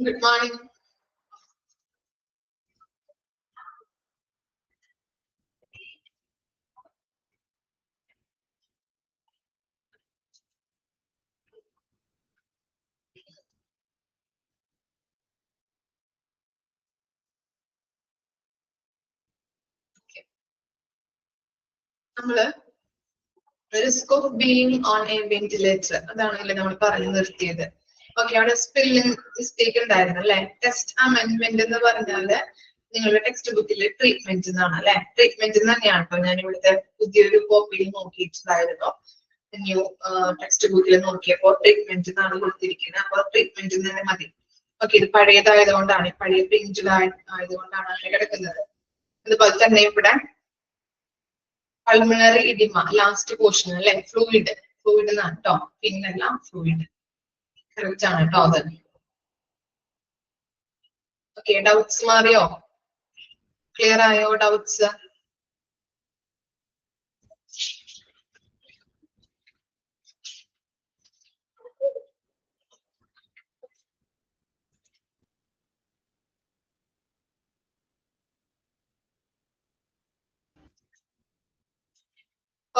Good morning. Risk of being on a ventilator. അതാണല്ലേ നമ്മൾ പറഞ്ഞു നിർത്തിയത്. ഓക്കെ, അവിടെ സ്പെല്ലിംഗ് മിസ്റ്റേക്ക് ഉണ്ടായിരുന്നു അല്ലെ. ടെസ്റ്റ് അമെന്റ്മെന്റ് എന്ന് പറഞ്ഞാല് നിങ്ങളുടെ ടെക്സ്റ്റ് ബുക്കിൽ ട്രീറ്റ്മെന്റ് എന്നാണ് അല്ലെ. ട്രീറ്റ്മെന്റ് തന്നെയാണ് കേട്ടോ. ഞാൻ ഇവിടുത്തെ പുതിയൊരു കോപ്പിയിൽ നോക്കിയിട്ടുണ്ടായിരുന്നു. ന്യൂ ടെക്സ്റ്റ് ബുക്കിൽ നോക്കിയപ്പോ ട്രീറ്റ്മെന്റ് എന്നാണ് കൊടുത്തിരിക്കുന്നത്. അപ്പൊ ട്രീറ്റ്മെന്റ് തന്നെ മതി. ഓക്കെ, ഇത് പഴയതായതുകൊണ്ടാണ്, പഴയ പ്രിന്റഡ് ആയതുകൊണ്ടാണ് അങ്ങനെ കിടക്കുന്നത്. അതുപോലെ തന്നെ ഇവിടെ പൾമണറി ഇഡിമ ലാസ്റ്റ് പോർഷൻ അല്ലെ. ഫ്ലൂയിഡ് എന്നാണ് കേട്ടോ, പിന്നല്ല ഫ്ലൂയിഡ്. കറക്റ്റ് ആണ് കേട്ടോ അത്. ഓക്കെ, ഡൗട്ട്സ് മാറിയോ? ക്ലിയർ ആയോ ഡൗട്ട്സ്?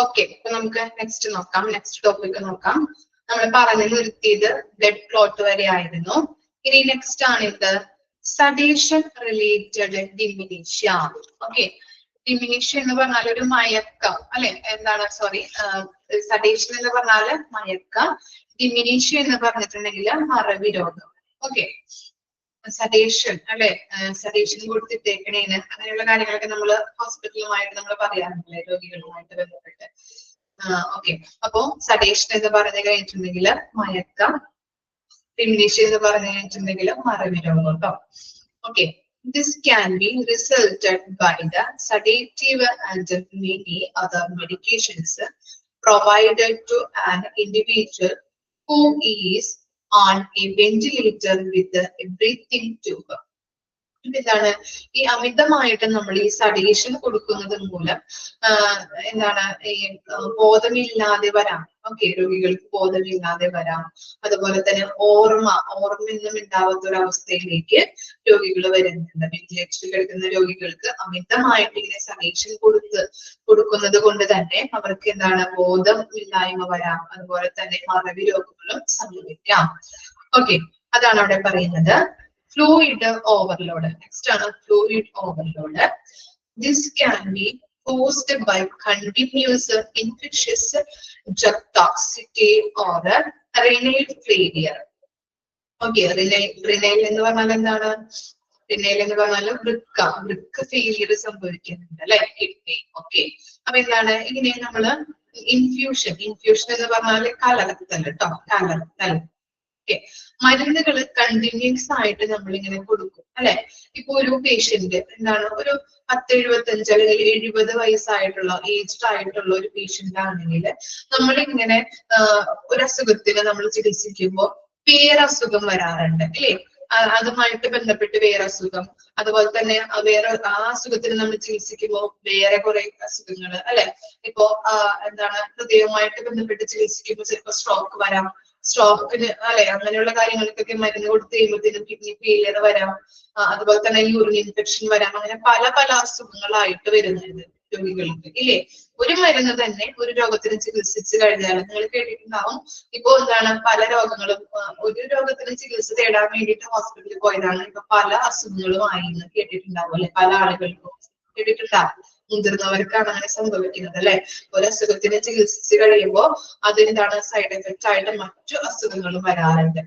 ഓക്കെ, അപ്പൊ നമുക്ക് നെക്സ്റ്റ് നോക്കാം. നെക്സ്റ്റ് ടോപ്പിക് നോക്കാം. നമ്മൾ പറഞ്ഞു നിർത്തിയത് ബ്ലഡ് ക്ലോട്ട് വരെ ആയിരുന്നു. ഇനി നെക്സ്റ്റ് ആണ് ഇത് സഡേഷൻ റിലേറ്റഡ് ഡിമിനീഷ്യ. ഓക്കെ, ഡിമിനീഷ്യ എന്ന് പറഞ്ഞാൽ ഒരു മയക്കം അല്ലെ. എന്താണ് സോറി, സഡേഷൻ എന്ന് പറഞ്ഞാല് മയക്കം, ഡിമിനീഷ്യ എന്ന് പറഞ്ഞിട്ടുണ്ടെങ്കിൽ മറവി രോഗം. ഓക്കെ, സഡേഷൻ അല്ലെ, സഡേഷൻ കൊടുത്തിട്ടേക്കണേന് അങ്ങനെയുള്ള കാര്യങ്ങളൊക്കെ നമ്മൾ ഹോസ്പിറ്റലുമായിട്ട് നമ്മൾ പറയാറുണ്ടല്ലേ, രോഗികളുമായിട്ട് ബന്ധപ്പെട്ട്. ഓക്കെ, അപ്പോ സഡേഷൻ എന്ന് പറഞ്ഞു കഴിഞ്ഞിട്ടുണ്ടെങ്കിൽ മയക്കം, ഡിമിനീഷ്യ എന്ന് പറഞ്ഞു കഴിഞ്ഞിട്ടുണ്ടെങ്കിൽ മറവി രോഗം കേട്ടോ. Okay, this can be resulted by the sedative and many other medications provided to an individual who is on a ventilator with a breathing tube. എന്താണ് ഈ അമിതമായിട്ട് നമ്മൾ ഈ സഡേഷൻ കൊടുക്കുന്നത് മൂലം എന്താണ് ഈ ബോധമില്ലാതെ വരാം. ഓക്കെ, രോഗികൾക്ക് ബോധമില്ലാതെ വരാം. അതുപോലെ തന്നെ ഓർമ്മയൊന്നും ഉണ്ടാവാത്ത ഒരു അവസ്ഥയിലേക്ക് രോഗികൾ വരുന്നുണ്ട്. വെന്റിലേറ്ററിൽ കിടക്കുന്ന രോഗികൾക്ക് അമിതമായിട്ട് ഇങ്ങനെ സഡേഷൻ കൊടുക്കുന്നത് കൊണ്ട് തന്നെ അവർക്ക് എന്താണ് ബോധമില്ലായ്മ വരാം. അതുപോലെ തന്നെ മറവി രോഗങ്ങളും സംഭവിക്കാം. ഓക്കെ, അതാണ് അവിടെ പറയുന്നത്. Fluid overload. Next ആണ് fluid overload. This can be caused by continuous infectious drug toxicity or renal failure. Okay, renal എന്ന് പറഞ്ഞാൽ എന്താണ്? renal എന്ന് പറഞ്ഞാൽ വൃക്ക ഫെയിലിയർ സംഭവിക്കുന്നുണ്ട് അല്ലെ, കിഡ്നി. ഓക്കെ, അപ്പൊ എന്താണ് ഇങ്ങനെ നമ്മള് ഇൻഫ്യൂഷൻ എന്ന് പറഞ്ഞാല് കലർത്തൽ കേട്ടോ, കലർത്തൽ. മരുന്നുകൾ കണ്ടിന്യൂസ് ആയിട്ട് നമ്മൾ ഇങ്ങനെ കൊടുക്കും അല്ലെ. ഇപ്പൊ ഒരു പേഷ്യന്റ് എന്താണ് ഒരു 10-75 അല്ലെങ്കിൽ 70 വയസ്സായിട്ടുള്ള ഏജ്ഡ് ആയിട്ടുള്ള ഒരു പേഷ്യന്റ് ആണെങ്കിൽ നമ്മളിങ്ങനെ ഒരു അസുഖത്തിന് നമ്മൾ ചികിത്സിക്കുമ്പോൾ വേറെ അസുഖം വരാറുണ്ട് അല്ലേ. അതുമായിട്ട് ബന്ധപ്പെട്ട് വേറെ അസുഖം, അതുപോലെ തന്നെ വേറെ ആ അസുഖത്തിന് നമ്മൾ ചികിത്സിക്കുമ്പോൾ വേറെ കുറെ അസുഖങ്ങൾ അല്ലെ. ഇപ്പോ എന്താണ് ഹൃദയവുമായിട്ട് ബന്ധപ്പെട്ട് ചികിത്സിക്കുമ്പോൾ ചിലപ്പോൾ സ്ട്രോക്ക് വരാം. സ്ട്രോക്കിന് അല്ലെ അങ്ങനെയുള്ള കാര്യങ്ങൾക്കൊക്കെ മരുന്ന് കൊടുത്ത് കഴിയുമ്പോഴത്തേനും കിഡ്നി ഫെയിലിയർ വരാം. അതുപോലെ തന്നെ യൂറിൻ ഇൻഫെക്ഷൻ വരാം. അങ്ങനെ പല അസുഖങ്ങളായിട്ട് വരുന്നുണ്ട് രോഗികൾക്ക് ഇല്ലേ. ഒരു മരുന്ന് തന്നെ ഒരു രോഗത്തിന് ചികിത്സിച്ച് കഴിഞ്ഞാൽ നിങ്ങൾ കേട്ടിട്ടുണ്ടാവും. ഇപ്പൊ എന്താണ് പല രോഗങ്ങളും ഒരു രോഗത്തിന് ചികിത്സ തേടാൻ വേണ്ടിയിട്ട് ഹോസ്പിറ്റലിൽ പോയതാണ് ഇപ്പൊ പല അസുഖങ്ങളും ആയി എന്ന് കേട്ടിട്ടുണ്ടാവും അല്ലെ. പല ആളുകൾക്കും കേട്ടിട്ടുണ്ടാവും. മുതിർന്നവർക്കാണ് അങ്ങനെ സംഭവിക്കുന്നത് അല്ലെ. ഒരു അസുഖത്തിന് ചികിത്സിച്ച് കഴിയുമ്പോൾ അതെന്താണ് സൈഡ് എഫക്റ്റ് ആയിട്ട് മറ്റു അസുഖങ്ങളും വരാറുണ്ട്.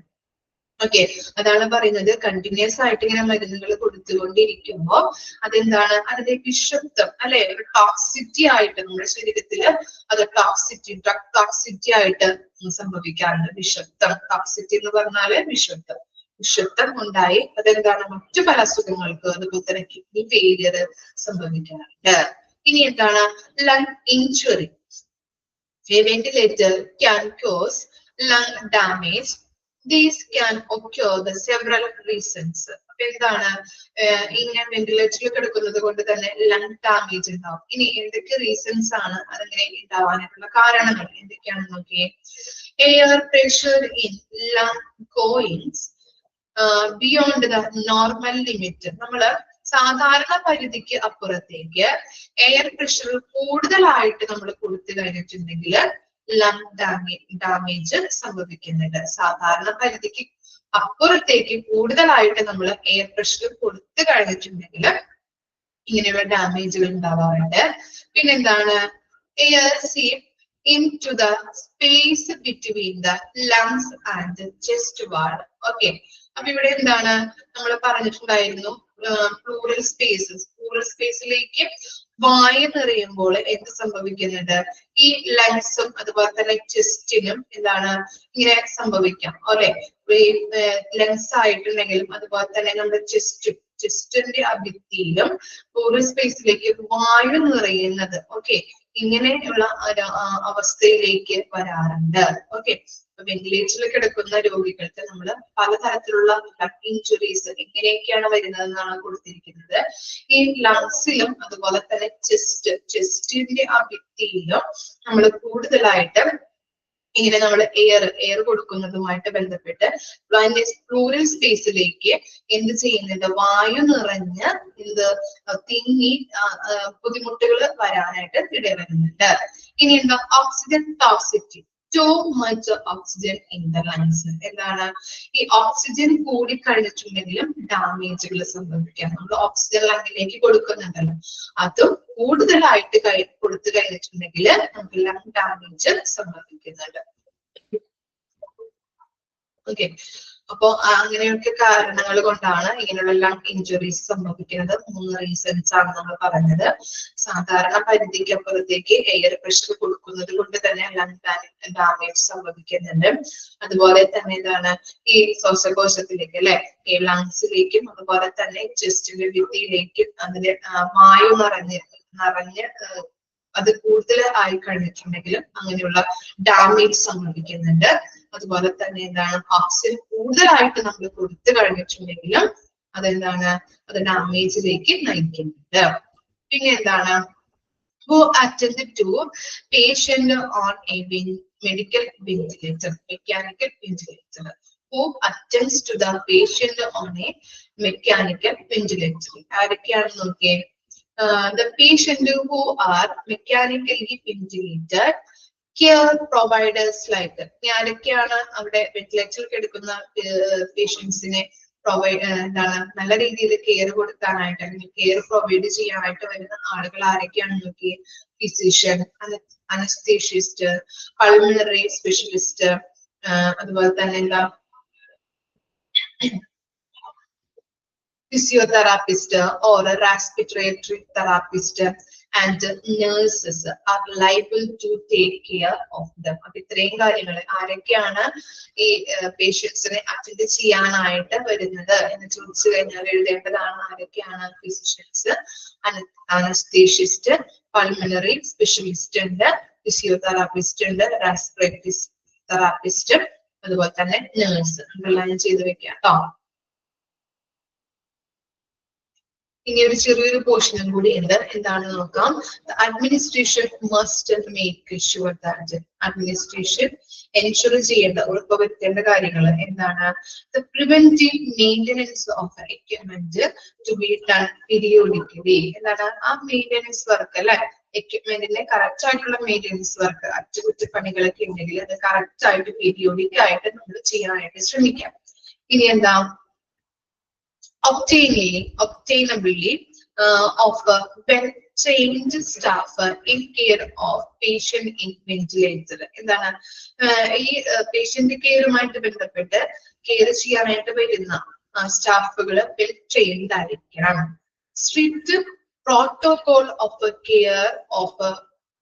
ഓക്കെ, അതാണ് പറയുന്നത് കണ്ടിന്യൂസ് ആയിട്ട് ഇങ്ങനെ മരുന്നുകൾ കൊടുത്തുകൊണ്ടിരിക്കുമ്പോ അതെന്താണ് അതിന്റെ വിഷത്വം അല്ലെ, ഒരു ടോക്സിറ്റി ആയിട്ട് നമ്മുടെ ശരീരത്തില് അത് ഡ്രഗ് ടോക്സിറ്റി ആയിട്ട് സംഭവിക്കാറുണ്ട്. ടോക്സിറ്റി എന്ന് പറഞ്ഞാല് വിഷത്വം ഉണ്ടായി അതെന്താണ് മറ്റു പല അസുഖങ്ങൾക്ക് അതുപോലെ തന്നെ കിഡ്നി ഫെയിലിയർ സംഭവിക്കാറുണ്ട്. ഇനി എന്താണ് lung injury. Ventilator can cos lung damage. These can occur the several reasons. അപ്പൊ എന്താണ് ഇങ്ങനെ വെന്റിലേറ്ററിൽ കിടക്കുന്നത് കൊണ്ട് തന്നെ ലങ് ഡാമേജ് ഉണ്ടാവും. ഇനി എന്തൊക്കെ റീസൺസ് ആണ് അതങ്ങനെ ഉണ്ടാവാനായിട്ടുള്ള കാരണങ്ങൾ എന്തൊക്കെയാണെന്ന് നോക്കിയേ. Air pressure in lung goings beyond the normal limit, നമ്മള് സാധാരണ പരിധിക്ക് അപ്പുറത്തേക്ക് എയർ പ്രഷർ കൂടുതലായിട്ട് നമ്മൾ കൊടുത്തു കഴിഞ്ഞിട്ടുണ്ടെങ്കിൽ ലങ് ഡാമേജ് സംഭവിക്കുന്നുണ്ട്. സാധാരണ പരിധിക്ക് അപ്പുറത്തേക്ക് കൂടുതലായിട്ട് നമ്മൾ എയർ പ്രഷർ കൊടുത്തു കഴിഞ്ഞിട്ടുണ്ടെങ്കിൽ ഇങ്ങനെയുള്ള ഡാമേജുകൾ ഉണ്ടാവാറുണ്ട്. പിന്നെന്താണ്, air സീപ്പ് into the space between the lungs and the chest wall. Okay, അപ്പൊ ഇവിടെ എന്താണ് നമ്മൾ പറഞ്ഞിട്ടുണ്ടായിരുന്നു, പ്ലൂറൽ സ്പേസിലേക്ക് വായു നിറയുമ്പോൾ എന്ത് സംഭവിക്കുന്നുണ്ട്, ഈ ലങ്സും അതുപോലെ തന്നെ ചെസ്റ്റിനും എന്താണ് ഇങ്ങനെ സംഭവിക്കാം അല്ലെ. ലങ്സ് ആയിട്ടുണ്ടെങ്കിലും അതുപോലെ തന്നെ നമ്മുടെ ചെസ്റ്റിന്റെ അഭിത്തിയിലും പ്ലൂറൽ സ്പേസിലേക്ക് വായു നിറയുന്നത് ഓക്കെ ഇങ്ങനെയുള്ള അവസ്ഥയിലേക്ക് വരാറുണ്ട്. ഓക്കെ, വെന്റിലേറ്ററിൽ കിടക്കുന്ന രോഗികൾക്ക് നമ്മൾ പലതരത്തിലുള്ള ലങ് ഇഞ്ചുറീസ് എങ്ങനെയൊക്കെയാണ് വരുന്നതെന്നാണ് കൊടുത്തിരിക്കുന്നത്. ഈ ലങ്സിലും അതുപോലെ തന്നെ ചെസ്റ്റിന്റെ ആ ഭിത്തിയിലും നമ്മൾ കൂടുതലായിട്ട് ഇങ്ങനെ നമ്മൾ എയർ കൊടുക്കുന്നതുമായിട്ട് ബന്ധപ്പെട്ട് പ്ലൂറൽ സ്പേസിലേക്ക് എന്ത് ചെയ്യുന്നുണ്ട്, വായു നിറഞ്ഞ് ഇത് തിങ്ങി ബുദ്ധിമുട്ടുകൾ വരാനായിട്ട് ഇടവരുന്നുണ്ട്. ഇനി എന്താ, oxygen toxicity, too much oxygen in the lungs. എന്താണ്, ഈ ഓക്സിജൻ കൂടി കഴിഞ്ഞിട്ടുണ്ടെങ്കിലും ഡാമേജുകൾ സംഭവിക്കാം. നമ്മൾ ഓക്സിജൻ ലങ്ങിലേക്ക് കൊടുക്കുന്നുണ്ടല്ലോ, അതും കൂടുതലായിട്ട് കൊടുത്തു കഴിഞ്ഞിട്ടുണ്ടെങ്കിൽ നമുക്ക് ലങ് ഡാമേജ് സംഭവിക്കുന്നുണ്ട്. ഓക്കെ, അപ്പോ അങ്ങനെയൊക്കെ കാരണങ്ങൾ കൊണ്ടാണ് ഇങ്ങനെയുള്ള ലങ് ഇഞ്ചുറീസ് സംഭവിക്കുന്നത്. 3 റീസൺസ് ആണ് നമ്മൾ പറഞ്ഞത്. സാധാരണ പരിധിക്ക് അപ്പുറത്തേക്ക് എയർ പ്രഷർ കൊടുക്കുന്നത് കൊണ്ട് തന്നെ ലങ് ഡാമേജ് സംഭവിക്കുന്നുണ്ട്. അതുപോലെ തന്നെ എന്താണ്, ഈ ശ്വാസകോശത്തിലേക്ക് അല്ലെ, ഈ ലങ്സിലേക്കും അതുപോലെ തന്നെ ചെസ്റ്റിന്റെ ഭിത്തിയിലേക്കും അതിന്റെ വായു നിറഞ്ഞ് അത് കൂടുതൽ ആയി കഴിഞ്ഞിട്ടുണ്ടെങ്കിലും അങ്ങനെയുള്ള ഡാമേജ് സംഭവിക്കുന്നുണ്ട്. അതുപോലെ തന്നെ എന്താണ്, ഓക്സിജൻ കൂടുതലായിട്ട് നമ്മൾ കൊടുത്തു കഴിഞ്ഞിട്ടുണ്ടെങ്കിലും അതെന്താണ്, അത് ഡാമേജിലേക്ക് നയിക്കുന്നുണ്ട്. പിന്നെ എന്താണ്, who attended to patient on a medical ventilator, mechanical ventilator. Who attends to the patient on a mechanical ventilator? ആരൊക്കെയാണ് നോക്കിയേ, the patient who are mechanically ventilated, care providers like ആരൊക്കെയാണ് അവിടെ വെന്റിലേറ്ററിൽ കിടക്കുന്ന പേഷ്യൻസിനെ എന്താണ് നല്ല രീതിയിൽ കെയർ കൊടുക്കാനായിട്ട് അല്ലെങ്കിൽ കെയർ പ്രൊവൈഡ് ചെയ്യാനായിട്ട് വരുന്ന ആളുകൾ ആരൊക്കെയാണ് നോക്കി, ഫിസിഷ്യൻ, അനസ്തേഷ്യസ്റ്റ്, പൾമിനറി സ്പെഷ്യലിസ്റ്റ്, അതുപോലെ തന്നെ എന്താ physiotherapist or a respiratory therapist and nurses are liable to take care of them. അപ്പൊ ഇത്രയും കാര്യങ്ങൾ ആരൊക്കെയാണ് ഈ പേഷ്യൻസിനെ അറ്റൻഡ് ചെയ്യാനായിട്ട് വരുന്നത് എന്ന് ചോദിച്ചു കഴിഞ്ഞാൽ എഴുതേണ്ടതാണ്. ആരൊക്കെയാണ്, ഫിസിഷ്യൻസ്, അനസ്തേഷ്യസ്റ്റ്, പൾമിനറി സ്പെഷ്യലിസ്റ്റ് ഉണ്ട്, ഫിസിയോതെറാപ്പിസ്റ്റ് ഉണ്ട്, റെസ്പിറേറ്ററി തെറാപ്പിസ്റ്റ്, അതുപോലെ തന്നെ നേഴ്സ്. അണ്ടർലൈൻ ചെയ്ത് വെക്കാം കേട്ടോ. ഇനി ഒരു ചെറിയൊരു പോർഷനും കൂടി ഉണ്ട്, എന്താണ് നോക്കാം. Administration must make sure that, administration ensure ചെയ്യേണ്ട ഉറപ്പുവരുത്തേണ്ട കാര്യങ്ങൾ എന്താണ്, the preventive maintenance of equipment to be done periodically. എന്താണ് ആ മെയിൻ്റനൻസ് വർക്ക് അല്ലെ, എക്യുപ്മെന്റിന്റെ കറക്റ്റ് ആയിട്ടുള്ള മെയിൻ്റനൻസ് വർക്ക്, അറ്റകുറ്റപ്പണികളൊക്കെ ഉണ്ടെങ്കിൽ അത് കറക്റ്റ് ആയിട്ട് പീരിയോഡിക് ആയിട്ട് നമ്മൾ ചെയ്യാനായിട്ട് ശ്രമിക്കാം. ഇനി എന്താ, obtainability of well-trained staff in care of patient in ventilator. എന്താണ് ഈ പേഷ്യന്റ് കെയറുമായിട്ട് ബന്ധപ്പെട്ട് കെയർ ചെയ്യാനായിട്ട് വരുന്ന സ്റ്റാഫുകൾ വെൽ ട്രെയിൻഡ് ആയിരിക്കണം. Strict protocol of care of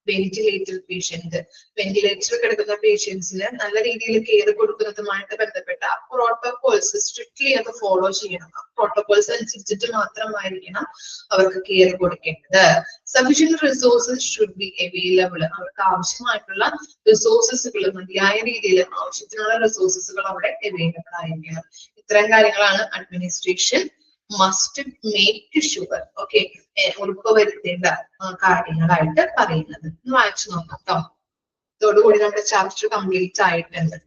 ventilator patient, വെന്റിലേറ്ററിൽ കിടക്കുന്ന പേഷ്യൻസിന് നല്ല രീതിയിൽ കെയർ കൊടുക്കുന്നതുമായിട്ട് ബന്ധപ്പെട്ട പ്രോട്ടോകോൾസ് സ്ട്രിക്ട്ലി അത് ഫോളോ ചെയ്യണം. പ്രോട്ടോകോൾസ് അനുസരിച്ചിട്ട് മാത്രമായിരിക്കണം അവർക്ക് കെയർ കൊടുക്കേണ്ടത്. Sufficient resources should be available, അവർക്ക് ആവശ്യമായിട്ടുള്ള റിസോഴ്സസുകൾ മതിയായ രീതിയിൽ ആവശ്യത്തിനുള്ള റിസോഴ്സസുകൾ അവിടെ അവൈലബിൾ ആയിരിക്കണം. ഇത്തരം കാര്യങ്ങളാണ് administration must make sure okay ഉറപ്പുവരുത്തേണ്ട കാര്യങ്ങളായിട്ട് പറയുന്നത്. വായിച്ചു നോക്കാം കേട്ടോ. ഇതോടുകൂടി നമ്മുടെ ചാപ്റ്റർ കംപ്ലീറ്റ് ആയിട്ടുണ്ട്.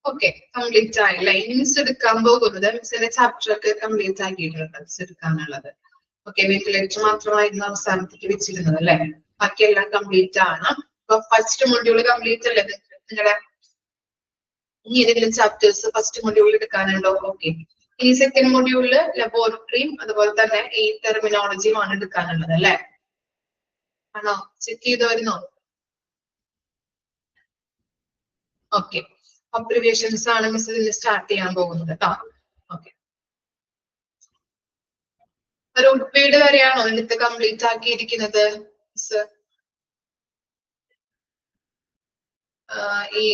ഓക്കെ, കംപ്ലീറ്റ് ആയില്ല. ഇനി മിസ് എടുക്കാൻ പോകുന്നത് മിസ്സിന്റെ ചാപ്റ്റർ ഒക്കെ കംപ്ലീറ്റ് ആക്കിയിട്ടുണ്ട് മിസ് എടുക്കാനുള്ളത്. ഓക്കെ, വെന്റിലേറ്റർ മാത്രമായിരുന്നു അവസാനത്തേക്ക് വെച്ചിരുന്നത് അല്ലെ, ബാക്കിയെല്ലാം കംപ്ലീറ്റ് ആണ്. അപ്പൊ ഫസ്റ്റ് മൊഡ്യൂൾ കംപ്ലീറ്റ് അല്ലേ നിങ്ങളുടെ? ഇനി ഏതെങ്കിലും ചാപ്റ്റേഴ്സ് ഫസ്റ്റ് മൊഡ്യൂളിൽ എടുക്കാനുണ്ടോ? ഓക്കെ, ഇനി സെക്കൻഡ് മൊഡ്യൂളില് ലബോറട്ടറിയും അതുപോലെ തന്നെ ഈ ടെർമിനോളജിയും ആണ് എടുക്കാനുള്ളത് അല്ലെ? ആണോ? ചെക്ക് ചെയ്ത് വരുന്നോ? ഓക്കെ, ഒബ്സർവേഷൻസ് ആണ് മിസ് ഇതിൽ സ്റ്റാർട്ട് ചെയ്യാൻ പോകുന്നത് കേട്ടോ. ഓക്കെ, റൂട്ട് പീഡ് വരെയാണോ എടുത്ത് കംപ്ലീറ്റ് ആക്കിയിരിക്കുന്നത് മിസ്? ഈ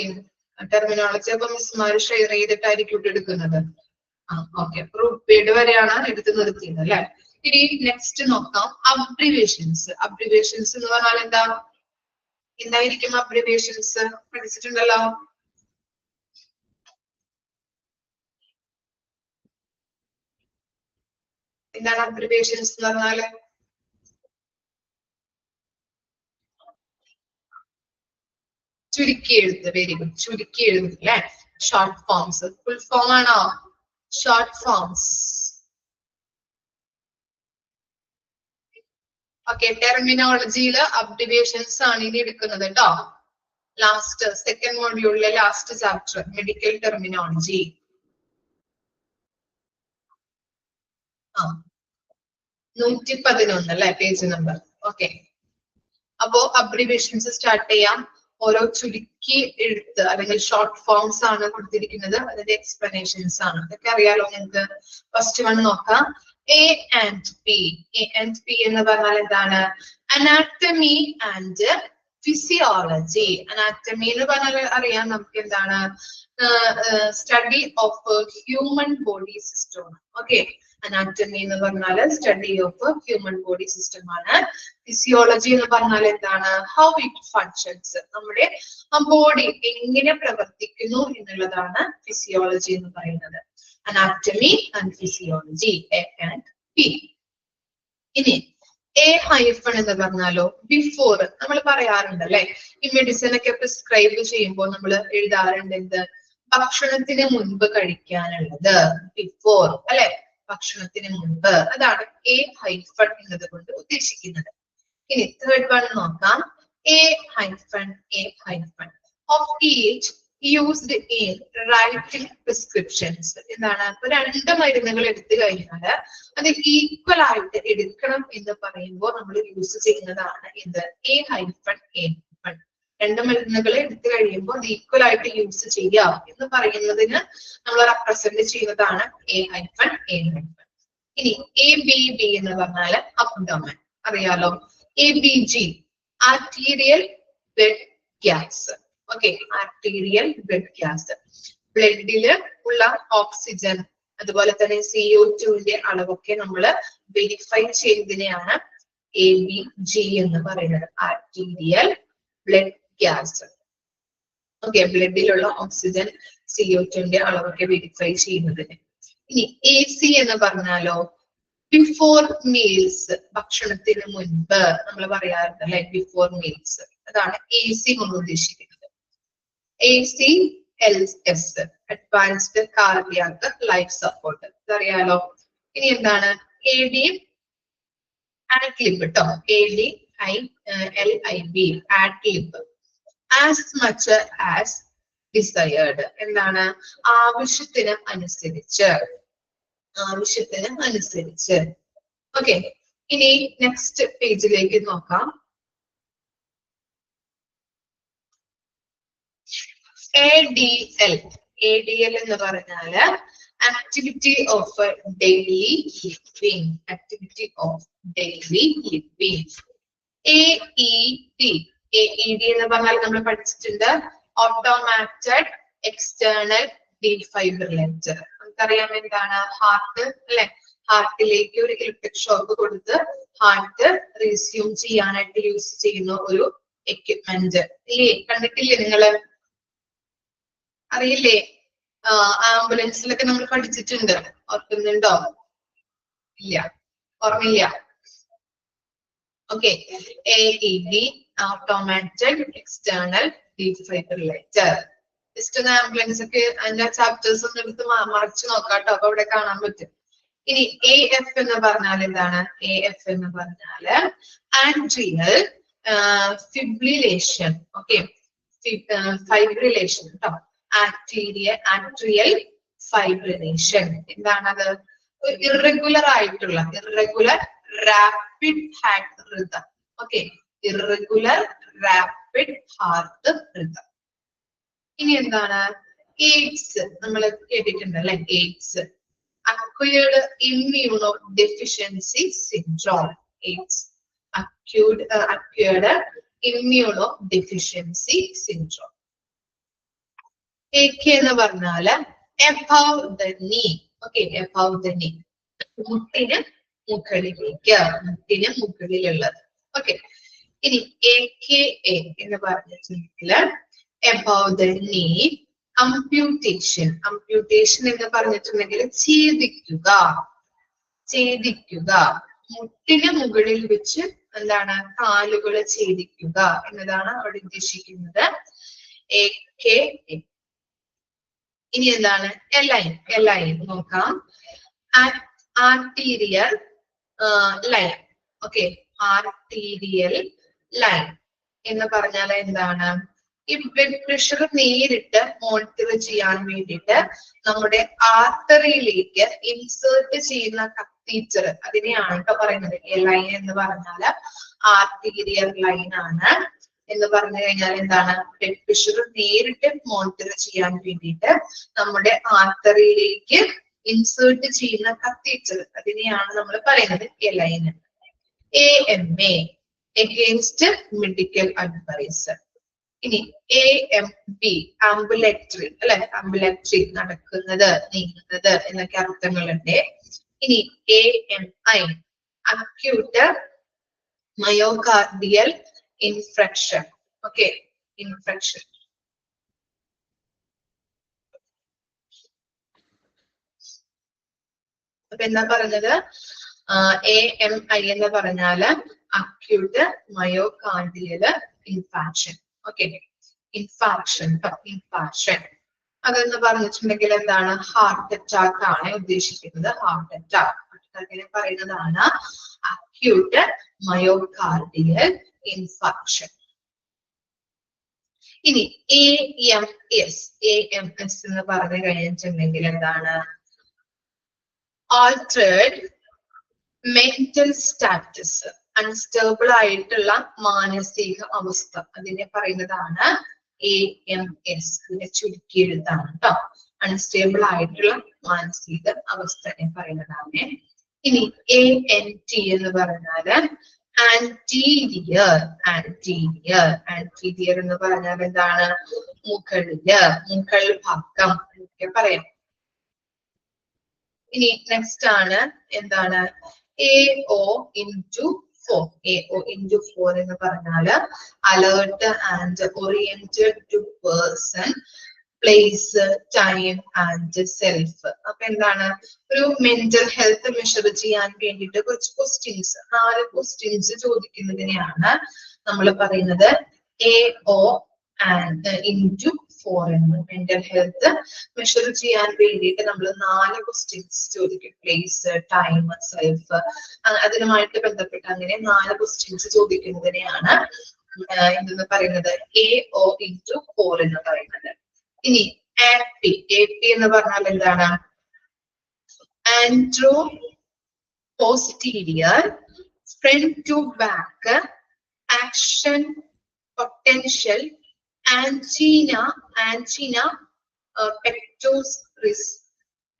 ടെർമിനോളജി അപ്പൊ മിസ്മാര് ഷെയർ ചെയ്തിട്ടായിരിക്കും എടുക്കുന്നത്. ഓക്കെ, റൂട്ട് പീഡ് വരെയാണ് എടുത്ത് നിർത്തിയത് അല്ലെ? ഇനി നെക്സ്റ്റ് നോക്കാം, അബ്രിവേഷൻസ്. അബ്രിവേഷൻസ് എന്ന് പറഞ്ഞാൽ എന്തായിരിക്കും അബ്രിവേഷൻസ്? പഠിച്ചിട്ടുണ്ടല്ലോ. എന്താണ് അബ്രിവേഷൻസ് എന്ന് പറഞ്ഞാല്? ചുരുക്കി എഴുത്ത്. വെരി ഗുഡ്, ചുരുക്കി എഴുത്ത് അല്ലെ? Short forms. ഫുൾ ഫോം ആണോ? Short forms. ഓക്കെ, ടെർമിനോളജിയില് അബ്രിവേഷൻസ് ആണ് ഇനി എടുക്കുന്നത് കേട്ടോ. ലാസ്റ്റ് സെക്കൻഡ് മൊഡ്യൂളിലെ ലാസ്റ്റ് ചാപ്റ്റർ മെഡിക്കൽ ടെർമിനോളജി. 111 അല്ലെ പേജ് നമ്പർ. ഓക്കെ, അപ്പോ അബ്രിവേഷൻസ് സ്റ്റാർട്ട് ചെയ്യാം. ഓരോ ചുരുക്കി എഴുത്ത് അല്ലെങ്കിൽ ഷോർട്ട് ഫോംസ് ആണ് കൊടുത്തിരിക്കുന്നത്. അതിന്റെ എക്സ്പ്ലനേഷൻസ് ആണ്. അതൊക്കെ അറിയാലോ നിങ്ങൾക്ക്. ഫസ്റ്റ് വൺ നോക്കാം, A and P. A and P എന്ന് പറഞ്ഞാൽ എന്താണ്? Anatomy and physiology. അനാറ്റമി എന്ന് പറഞ്ഞാൽ അറിയാം നമുക്ക് എന്താണ്? Study of human body system. Okay, anatomy എന്ന് പറഞ്ഞാൽ study of human body system ആണ്. ഫിസിയോളജി എന്ന് പറഞ്ഞാൽ എന്താണ്? How it functions. നമ്മുടെ ബോഡി എങ്ങനെ പ്രവർത്തിക്കുന്നു എന്നുള്ളതാണ് ഫിസിയോളജി എന്ന് പറയുന്നത്. Anatomy and physiology, A and P. ഇനി A ഹൈഫൺ എന്ന് പറഞ്ഞാലോ ബിഫോർ. നമ്മൾ പറയാറുണ്ട് അല്ലെ, ഈ മെഡിസിൻ ഒക്കെ പ്രിസ്ക്രൈബ് ചെയ്യുമ്പോൾ നമ്മൾ എഴുതാറുണ്ട് എന്ത്? ഭക്ഷണത്തിന് മുൻപ് കഴിക്കാനുള്ളത്, ബിഫോർ അല്ലെ? ഭക്ഷണത്തിന് മുൻപ്. അതാണ് A ഹൈഫൺ എന്നത് കൊണ്ട് ഉദ്ദേശിക്കുന്നത്. ഇനി തേർഡ് വൺ നോക്കാം, A hyphen A hyphen of each used in writing prescriptions. എന്താണ്? ഇപ്പൊ 2 മരുന്നുകൾ എടുത്തു കഴിഞ്ഞാൽ അത് ഈക്വൽ ആയിട്ട് എടുക്കണം എന്ന് പറയുമ്പോൾ നമ്മൾ യൂസ് ചെയ്യുന്നതാണ് എന്ത്? A hyphen A hyphen. 2 മരുന്നുകൾ എടുത്തു കഴിയുമ്പോൾ അത് ഈക്വൽ ആയിട്ട് യൂസ് ചെയ്യാം എന്ന് പറയുന്നതിന് നമ്മൾ റെപ്രസെന്റ് ചെയ്യുന്നതാണ് A ഹൈഫൺ A ഹൈഫൺ. ഇനി ABB എന്ന് പറഞ്ഞാൽ അബ്ഡോമൻ, അറിയാലോ. ABG arterial blood gas. Okay, arterial blood gas. ബ്ലഡില് ഉള്ള ഓക്സിജൻ അതുപോലെ തന്നെ CO2ന്റെ അളവൊക്കെ നമ്മൾ വെരിഫൈ ചെയ്തതിനെയാണ് ABG എന്ന് പറയുന്നത്, ആർട്ടീരിയൽ ബ്ലഡ് ഗ്യാസ്. ഓക്കെ, ബ്ലഡിലുള്ള ഓക്സിജൻ CO2ന്റെ അളവൊക്കെ വെരിഫൈ ചെയ്യുന്നതിന്. ഇനി AC എന്ന് പറഞ്ഞാലോ ബിഫോർ മീൽസ്, ഭക്ഷണത്തിന് മുൻപ് നമ്മൾ പറയാറുണ്ട് അല്ലെ, ബിഫോർ മീൽസ്. അതാണ് AC കൊണ്ട് ഉദ്ദേശിക്കുന്നത്. ACLS advanced cardiac life support, ഇതറിയാലോ. ഇനി എന്താണ്? AD ആഡ്ലിബ് കേട്ടോ, ADILIB ad lib. As much as desired, എന്താണ്? ആവശ്യത്തിന് അനുസരിച്ച്, ആവശ്യത്തിന് അനുസരിച്ച്. ഓക്കെ, ഇനി നെക്സ്റ്റ് പേജിലേക്ക് നോക്കാം. ADL എന്ന് പറഞ്ഞാല് activity of daily living, activity of daily living. AED എന്ന് പറഞ്ഞാൽ നമ്മൾ പഠിച്ചിട്ടുണ്ട്, ഓട്ടോമാറ്റഡ് എക്സ്റ്റേണൽ ഡീഫൈബ്രിലേറ്റർ. നമുക്കറിയാം എന്താണ്? ഹാർട്ട് അല്ലെ, ഹാർട്ടിലേക്ക് ഒരു ഇലക്ട്രിക് ഷോക്ക് കൊടുത്ത് ഹാർട്ട് റീസ്യൂം ചെയ്യാനായിട്ട് യൂസ് ചെയ്യുന്ന ഒരു എക്യുപ്മെന്റ് ഇല്ലേ? കണ്ടിട്ടില്ലേ നിങ്ങള്? അറിയില്ലേ? ആംബുലൻസിലൊക്കെ നമ്മൾ പഠിച്ചിട്ടുണ്ട്, ഓർക്കുന്നുണ്ടോ? ഇല്ല, ഓർമ്മയില്ല. Okay, AED automated external defibrillator. Just ഒന്ന് ആംബുലൻസ് ഒക്കെ അതിന്റെ ചാപ്റ്റേഴ്സ് ഒന്ന് എടുത്ത് മറിച്ച് നോക്കാം കേട്ടോ. അപ്പൊ അവിടെ കാണാൻ പറ്റും. ഇനി AF എന്ന് പറഞ്ഞാൽ എന്താണ്? AF എന്ന് പറഞ്ഞാല് ആൻട്രിയൽ ഫിബ്രിലേഷൻ. ഓക്കെ, ഫൈബ്രിലേഷൻ കേട്ടോ. ആട്രിയൽ ഫൈബ്രിലേഷൻ എന്താണത്? ഇറഗുലർ ആയിട്ടുള്ള irregular rapid heart rhythm. Okay, irregular rapid heart rhythm. ഇനി എന്താണ്? എയ്ഡ്സ് നമ്മൾ കേട്ടിട്ടുണ്ട് അല്ലെ? AIDS acquired immuno deficiency syndrome. AIDS acquired immuno deficiency syndrome. AK എന്ന് പറഞ്ഞാല് above the knee. Okay, above the knee, മുട്ടിന് മുകളിലേക്ക്, മുട്ടിന് മുകളിലുള്ളത്. ഓക്കെ, ഇനി AKA എന്ന് പറഞ്ഞിട്ടുണ്ടെങ്കിൽ above the knee amputation. amputation എന്ന് പറഞ്ഞിട്ടുണ്ടെങ്കിൽ ഛേദിക്കുക, ഛേദിക്കുക. മുട്ടിന് മുകളിൽ വെച്ച് എന്താണ്? കാലുകളെ ഛേദിക്കുക എന്നതാണ് അവിടെ ഉദ്ദേശിക്കുന്നത്. AKA. ഇനി എന്താണ്? LI നോക്കാം. Arterial line. Okay, arterial line എന്ന് പറഞ്ഞാൽ എന്താണ്? ഈ ബ്ലഡ് പ്രഷർ നേരിട്ട് മോണിറ്റർ ചെയ്യാൻ വേണ്ടിയിട്ട് നമ്മുടെ ആർട്ടറിയിലേക്ക് ഇൻസേർട്ട് ചെയ്യുന്ന കത്തീറ്റർ, അതിനെയാണ് കേട്ടോ പറയുന്നത്. ലൈൻ എന്ന് പറഞ്ഞാല് ആർട്ടീരിയൽ ലൈൻ ആണ്. എന്ന് പറഞ്ഞു കഴിഞ്ഞാൽ എന്താണ്? ബ്ലഡ് പ്രഷർ നേരിട്ട് മോണിറ്റർ ചെയ്യാൻ വേണ്ടിയിട്ട് നമ്മുടെ ആർട്ടറിയിലേക്ക് ഇൻസേർട്ട് ചെയ്യുന്ന കത്തീറ്റർ, അതിനെയാണ് നമ്മൾ പറയുന്നത് line. AMA against medical advice. ഇനി AMB ആംബുലറ്ററി അല്ലെ? ആംബുലറ്ററി നടക്കുന്നത്, നീങ്ങുന്നത് എന്നൊക്കെ അർത്ഥങ്ങളുണ്ട്. ഇനി AMI acute myocardial infarction. Okay, infarction. അപ്പൊ എന്താ പറഞ്ഞത്? AMI എന്ന് പറഞ്ഞാല് acute myocardial infarction. Okay, infarction, infarction. അതെന്ന് പറഞ്ഞിട്ടുണ്ടെങ്കിൽ എന്താണ്? ഹാർട്ട് അറ്റാക്ക് ആണ് ഉദ്ദേശിക്കുന്നത്. ഹാർട്ട് അറ്റാക്ക്, അറ്റാക്കിനെ പറയുന്നതാണ് അക്യൂട്ട് മയോകാർഡിയൽ ഇൻഫാക്ഷൻ. ഇനി AMS എന്ന് പറഞ്ഞു കഴിഞ്ഞിട്ടുണ്ടെങ്കിൽ എന്താണ്? ആൾട്ടേർഡ് മെന്റൽ സ്റ്റാറ്റസ്, അൺസ്റ്റേബിൾ ആയിട്ടുള്ള മാനസിക അവസ്ഥ, അതിനെ പറയുന്നതാണ് AMS. ഇതിനെ ചുരുക്കി എഴുതാണ് കേട്ടോ. അൺസ്റ്റേബിൾ ആയിട്ടുള്ള മാനസിക അവസ്ഥനെ പറയുന്നതാണ്. ഇനി ANT എന്ന് പറഞ്ഞാല് ആന്റീരിയർ. ആന്റീരിയർ, ആന്റീരിയർ എന്ന് പറഞ്ഞാൽ എന്താണ്? മുകളില്, മുകൾ ഭാഗം എന്നൊക്കെ പറയാം. ഇനി നെക്സ്റ്റ് ആണ് എന്താണ്? AO into 4. AO into 4 എന്ന് പറഞ്ഞാല് alert and oriented to person, place, time and self. അപ്പൊ എന്താണ്? ഒരു മെന്റൽ ഹെൽത്ത് മെഷർ ചെയ്യാൻ വേണ്ടിയിട്ട് കുറച്ച് ക്വസ്റ്റ്യൻസ്, 4 ക്വസ്റ്റ്യൻസ് ചോദിക്കുന്നതിനെയാണ് നമ്മൾ പറയുന്നത് AO into 4 എന്ന്. മെന്റൽ ഹെൽത്ത് മെഷർ ചെയ്യാൻ വേണ്ടിയിട്ട് നമ്മൾ 4 ക്വസ്റ്റ്യൻസ് ചോദിക്കും. പ്ലേസ്, ടൈം, സെൽഫ്, അതിനുമായിട്ട് ബന്ധപ്പെട്ട് അങ്ങനെ 4 ക്വസ്റ്റ്യൻസ് ചോദിക്കുന്നതിനെയാണ് എന്തെന്ന് പറയുന്നത്? AO into 4 എന്ന് പറയുന്നത്. ഇനി AP എന്ന് പറഞ്ഞാൽ എന്താണ്? Antero posterior front to back action potential angina pectoris,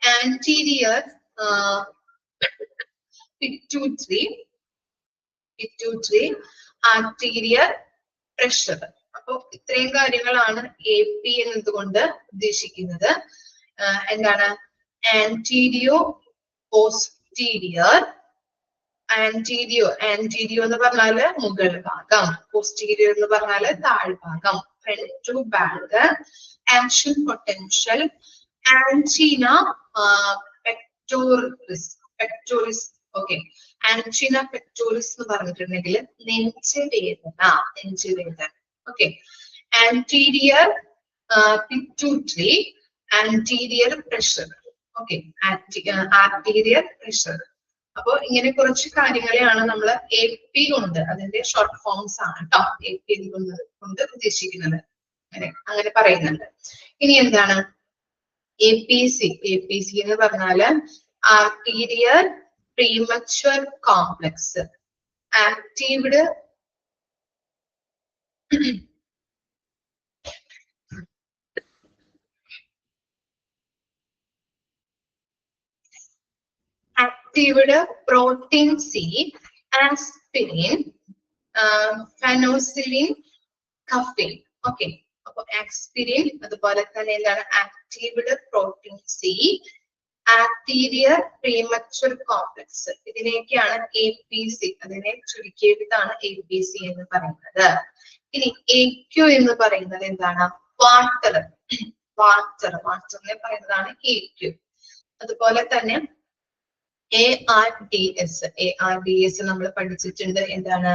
anterior pituitary arterial pressure. അപ്പൊ ഇത്രയും കാര്യങ്ങളാണ് AP എന്നതുകൊണ്ട് ഉദ്ദേശിക്കുന്നത്. എന്താണ്? Anterior posterior. ആന്റീരിയോ എന്ന് പറഞ്ഞാല് മുകൾ ഭാഗം, പോസ്റ്റീരിയർ എന്ന് പറഞ്ഞാല് താഴ്ഭാഗം. Front to back action potential angina pectoris. Okay, angina pectoris എന്ന് പറഞ്ഞിട്ടുണ്ടെങ്കിൽ നെഞ്ചുവേദന. Okay, anterior pituitary, anterior pressure. Okay, arterial pressure. അപ്പൊ ഇങ്ങനെ കുറച്ച് കാര്യങ്ങളെയാണ് നമ്മൾ AP കൊണ്ട്, അതിന്റെ ഷോർട്ട് ഫോംസ് ആണ് കേട്ടോ AP കൊണ്ട് ഉദ്ദേശിക്കുന്നത്. അങ്ങനെ പറയുന്നുണ്ട്. ഇനി എന്താണ് APC? APC എന്ന് പറഞ്ഞാല് arterial premature complex, activated protein C, aspirin, phenylephrine, caffeine. Okay, അപ്പൊ ആസ്പിരിൻ, അതുപോലെ തന്നെ എന്താണ് activated protein C, arterial premature complex, ഇതിനെയൊക്കെയാണ് APC, അതിനെ ചുരുക്കിയതാണ് APC എന്ന് പറയുന്നത്. ഇനി AQ എന്ന് പറയുന്നത് എന്താണ്? വാട്ടർ. വാട്ടറിനെ പറയുന്നതാണ് AQ. അതുപോലെ തന്നെ ARDS നമ്മൾ പഠിച്ചിട്ടുണ്ട്. എന്താണ്?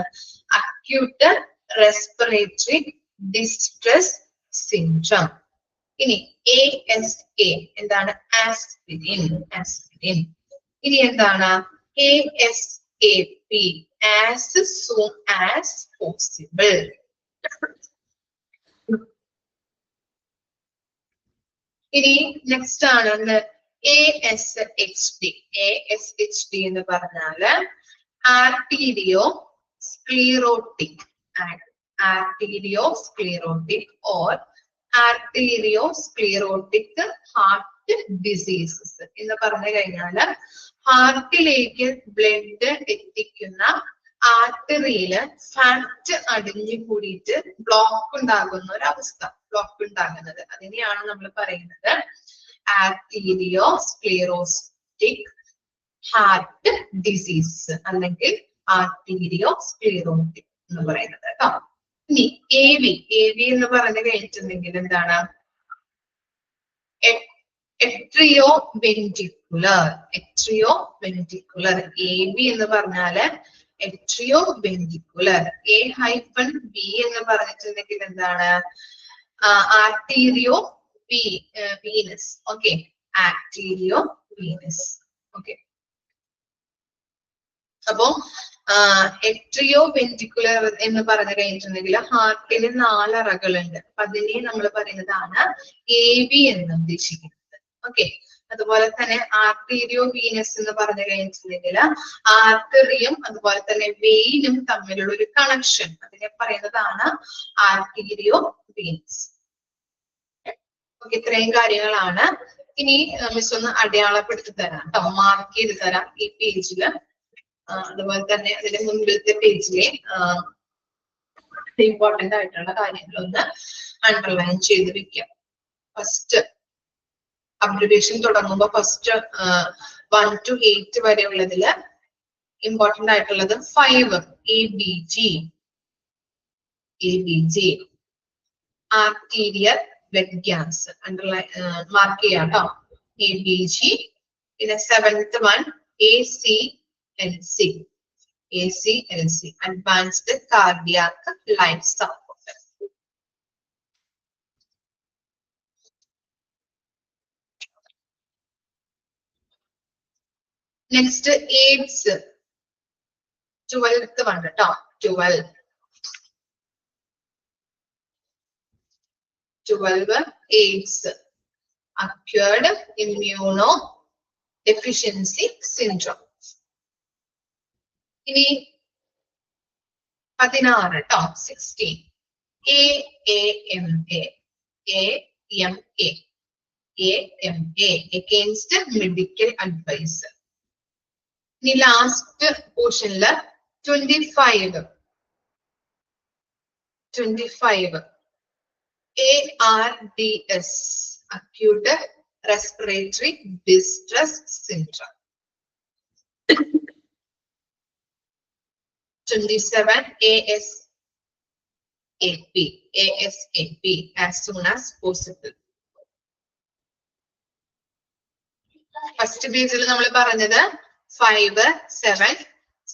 Acute respiratory distress syndrome. ഇനി ASA എന്താണ്? ആസ്പിരിൻ. ഇനി എന്താണ്? ASAP, as soon as possible. ഇനി നെക്സ്റ്റ് ആണ് ASHD. ASHD എന്ന് പറഞ്ഞാല് ആർട്ടീരിയോ സ്ക്ലീറോട്ടിക് ഓർ ആർട്ടീരിയോസ്ക്ലീറോട്ടിക് ഹാർട്ട് ഡിസീസസ് എന്ന് പറഞ്ഞു കഴിഞ്ഞാല് ഹാർട്ടിലേക്ക് ബ്ലഡ് എത്തിക്കുന്ന ആർട്ടറിയില് ഫാറ്റ് അടിഞ്ഞു കൂടിയിട്ട് ബ്ലോക്ക് ഉണ്ടാകുന്ന ഒരു അവസ്ഥ, ബ്ലോക്ക് ഉണ്ടാകുന്നത്, അതിനെയാണ് നമ്മൾ പറയുന്നത് ആർട്ടീരിയോസ്ക്ലീറോട്ടിക് ഹാർട്ട് ഡിസീസ് അല്ലെങ്കിൽ ആർട്ടീരിയോസ്ക്ലീറോട്ടിക് എന്ന് പറയുന്നത് കേട്ടോ. ഇനി AV എന്ന് പറഞ്ഞു കഴിഞ്ഞിട്ടുണ്ടെങ്കിൽ എന്താണ്? എട്രിയോവെന്റിക്കുലർ. AV എന്ന് പറഞ്ഞാല് എട്രിയോവെന്റിക്കുലർ. A-B എന്ന് പറഞ്ഞിട്ടുണ്ടെങ്കിൽ എന്താണ്? Arterio venous. Okay, arterio venous. Okay, അപ്പോ എട്രിയോവെന്റിക്കുലർ എന്ന് പറഞ്ഞു കഴിഞ്ഞിട്ടുണ്ടെങ്കിൽ ഹാർട്ടിന് 4 അറകളുണ്ട്. അപ്പൊ അതിനെ നമ്മൾ പറയുന്നതാണ് AV എന്ന് ഉദ്ദേശിക്കുന്നത്. ഓക്കെ, അതുപോലെ തന്നെ ആർട്ടീരിയോ വീനസ് എന്ന് പറഞ്ഞു കഴിഞ്ഞിട്ടുണ്ടെങ്കിൽ ആർട്ടറിയും അതുപോലെ തന്നെ വെയിനും തമ്മിലുള്ള ഒരു കണക്ഷൻ, അതിനെ പറയുന്നതാണ് ആർട്ടീരിയോ വീനസ്. ഓക്കെ, ഇത്രയും കാര്യങ്ങളാണ്. ഇനി മിസ് ഒന്ന് അടയാളപ്പെടുത്തി തരാം കേട്ടോ, മാർക്ക് ചെയ്ത് തരാം ഈ പേജില്. അതുപോലെ തന്നെ അതിന്റെ മുൻപിലത്തെ പേജിലെ ഇമ്പോർട്ടന്റ് ആയിട്ടുള്ള കാര്യങ്ങളൊന്ന് അണ്ടർലൈൻ ചെയ്ത് വെക്കാം. ഫസ്റ്റ് അബ്രിവേഷൻ തുടങ്ങുമ്പോ ഫസ്റ്റ് 1 to 8 വരെ ഉള്ളതില് ഇമ്പോർട്ടന്റ് ആയിട്ടുള്ളത് 5 ABG, arterial blood gas, underline mark ചെയ്യാം കേട്ടോ, ABG. പിന്നെ 7th one ACLC, advanced cardiac life support. Next AIDS 12th one കേട്ടോ, 12 AIDS, acquired immuno deficiency syndrome. ഇനി 16 കേട്ടോ, 16 AAMA, against medical advice. ഇനി last പോർഷനില് 25 ARDS, acute respiratory distress syndrome. 27 ASAP, as soon as possible. First പേജിൽ നമ്മൾ പറഞ്ഞത് 5, 7,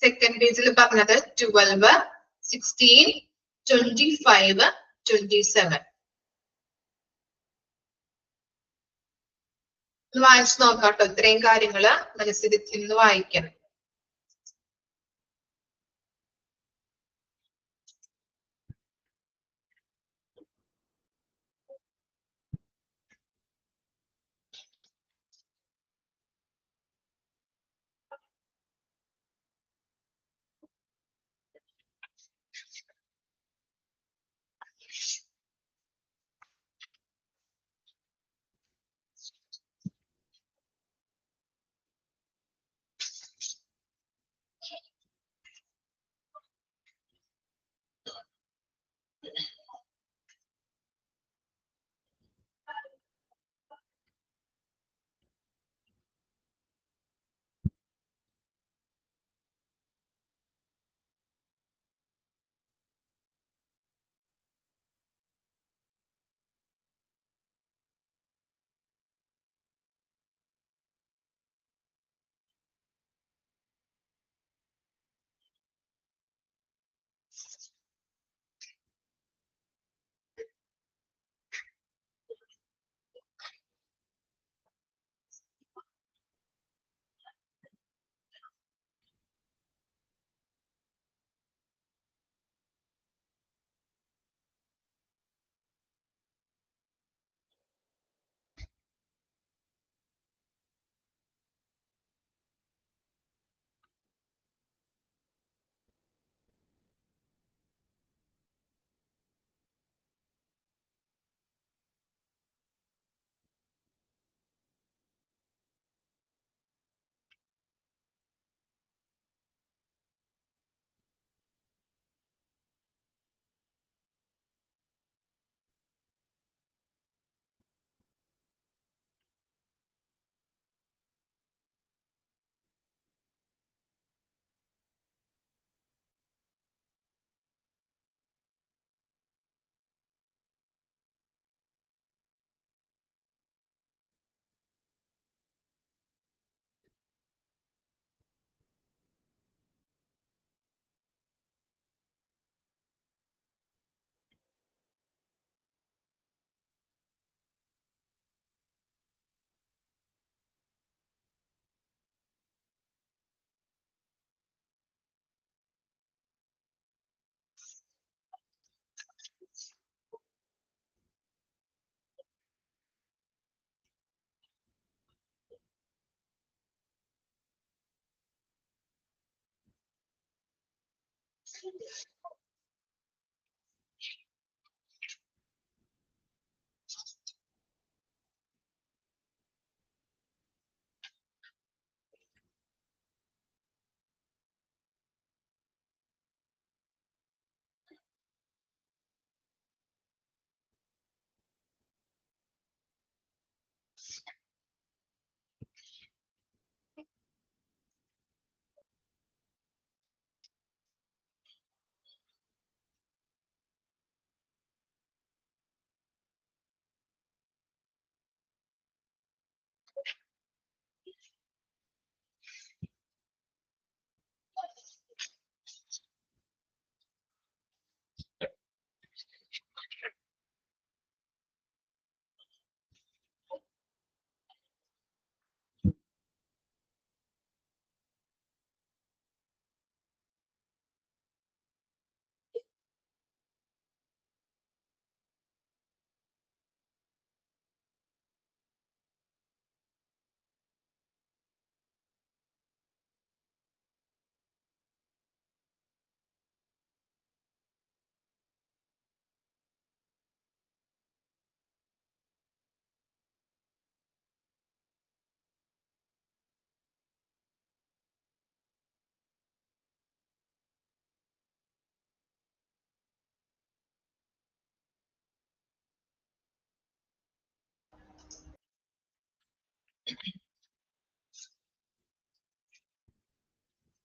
second പേജിൽ പറഞ്ഞത് 12, 16, 25, 27. വായിച്ചു നോക്കാട്ടോ. ഇത്രയും കാര്യങ്ങള് മനസ്സിരുത്തി വായിക്കണം.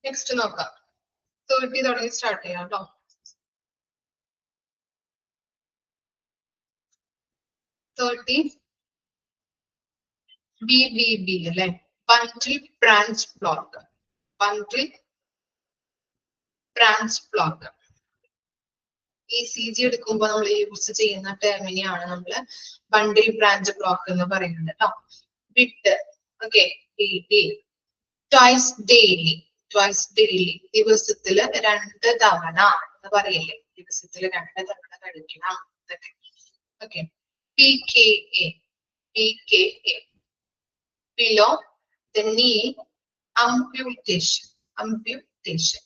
നെക്സ്റ്റ് നോക്കാം. 30 തുടങ്ങി സ്റ്റാർട്ട് ചെയ്യാം കേട്ടോ. 30 BBB അല്ലെ, ബണ്ടിൽ ബ്രാഞ്ച് ബ്ലോക്ക്. ബണ്ടിൽ ബ്രാഞ്ച് ബ്ലോക്ക് ECG എടുക്കുമ്പോൾ നമ്മൾ യൂസ് ചെയ്യുന്ന ടെർമിനെയാണ് നമ്മൾ ബണ്ടിൽ ബ്രാഞ്ച് ബ്ലോക്ക് എന്ന് പറയുന്നത് കേട്ടോ. വിട്ട്. Okay, daily. Twice daily. Twice daily, ദിവസത്തില് 2 തവണ എന്ന് പറയില്ലേ, ദിവസത്തില് 2 തവണ കഴിക്കണം. Okay, PKA. PKA, below the knee amputation. Amputation.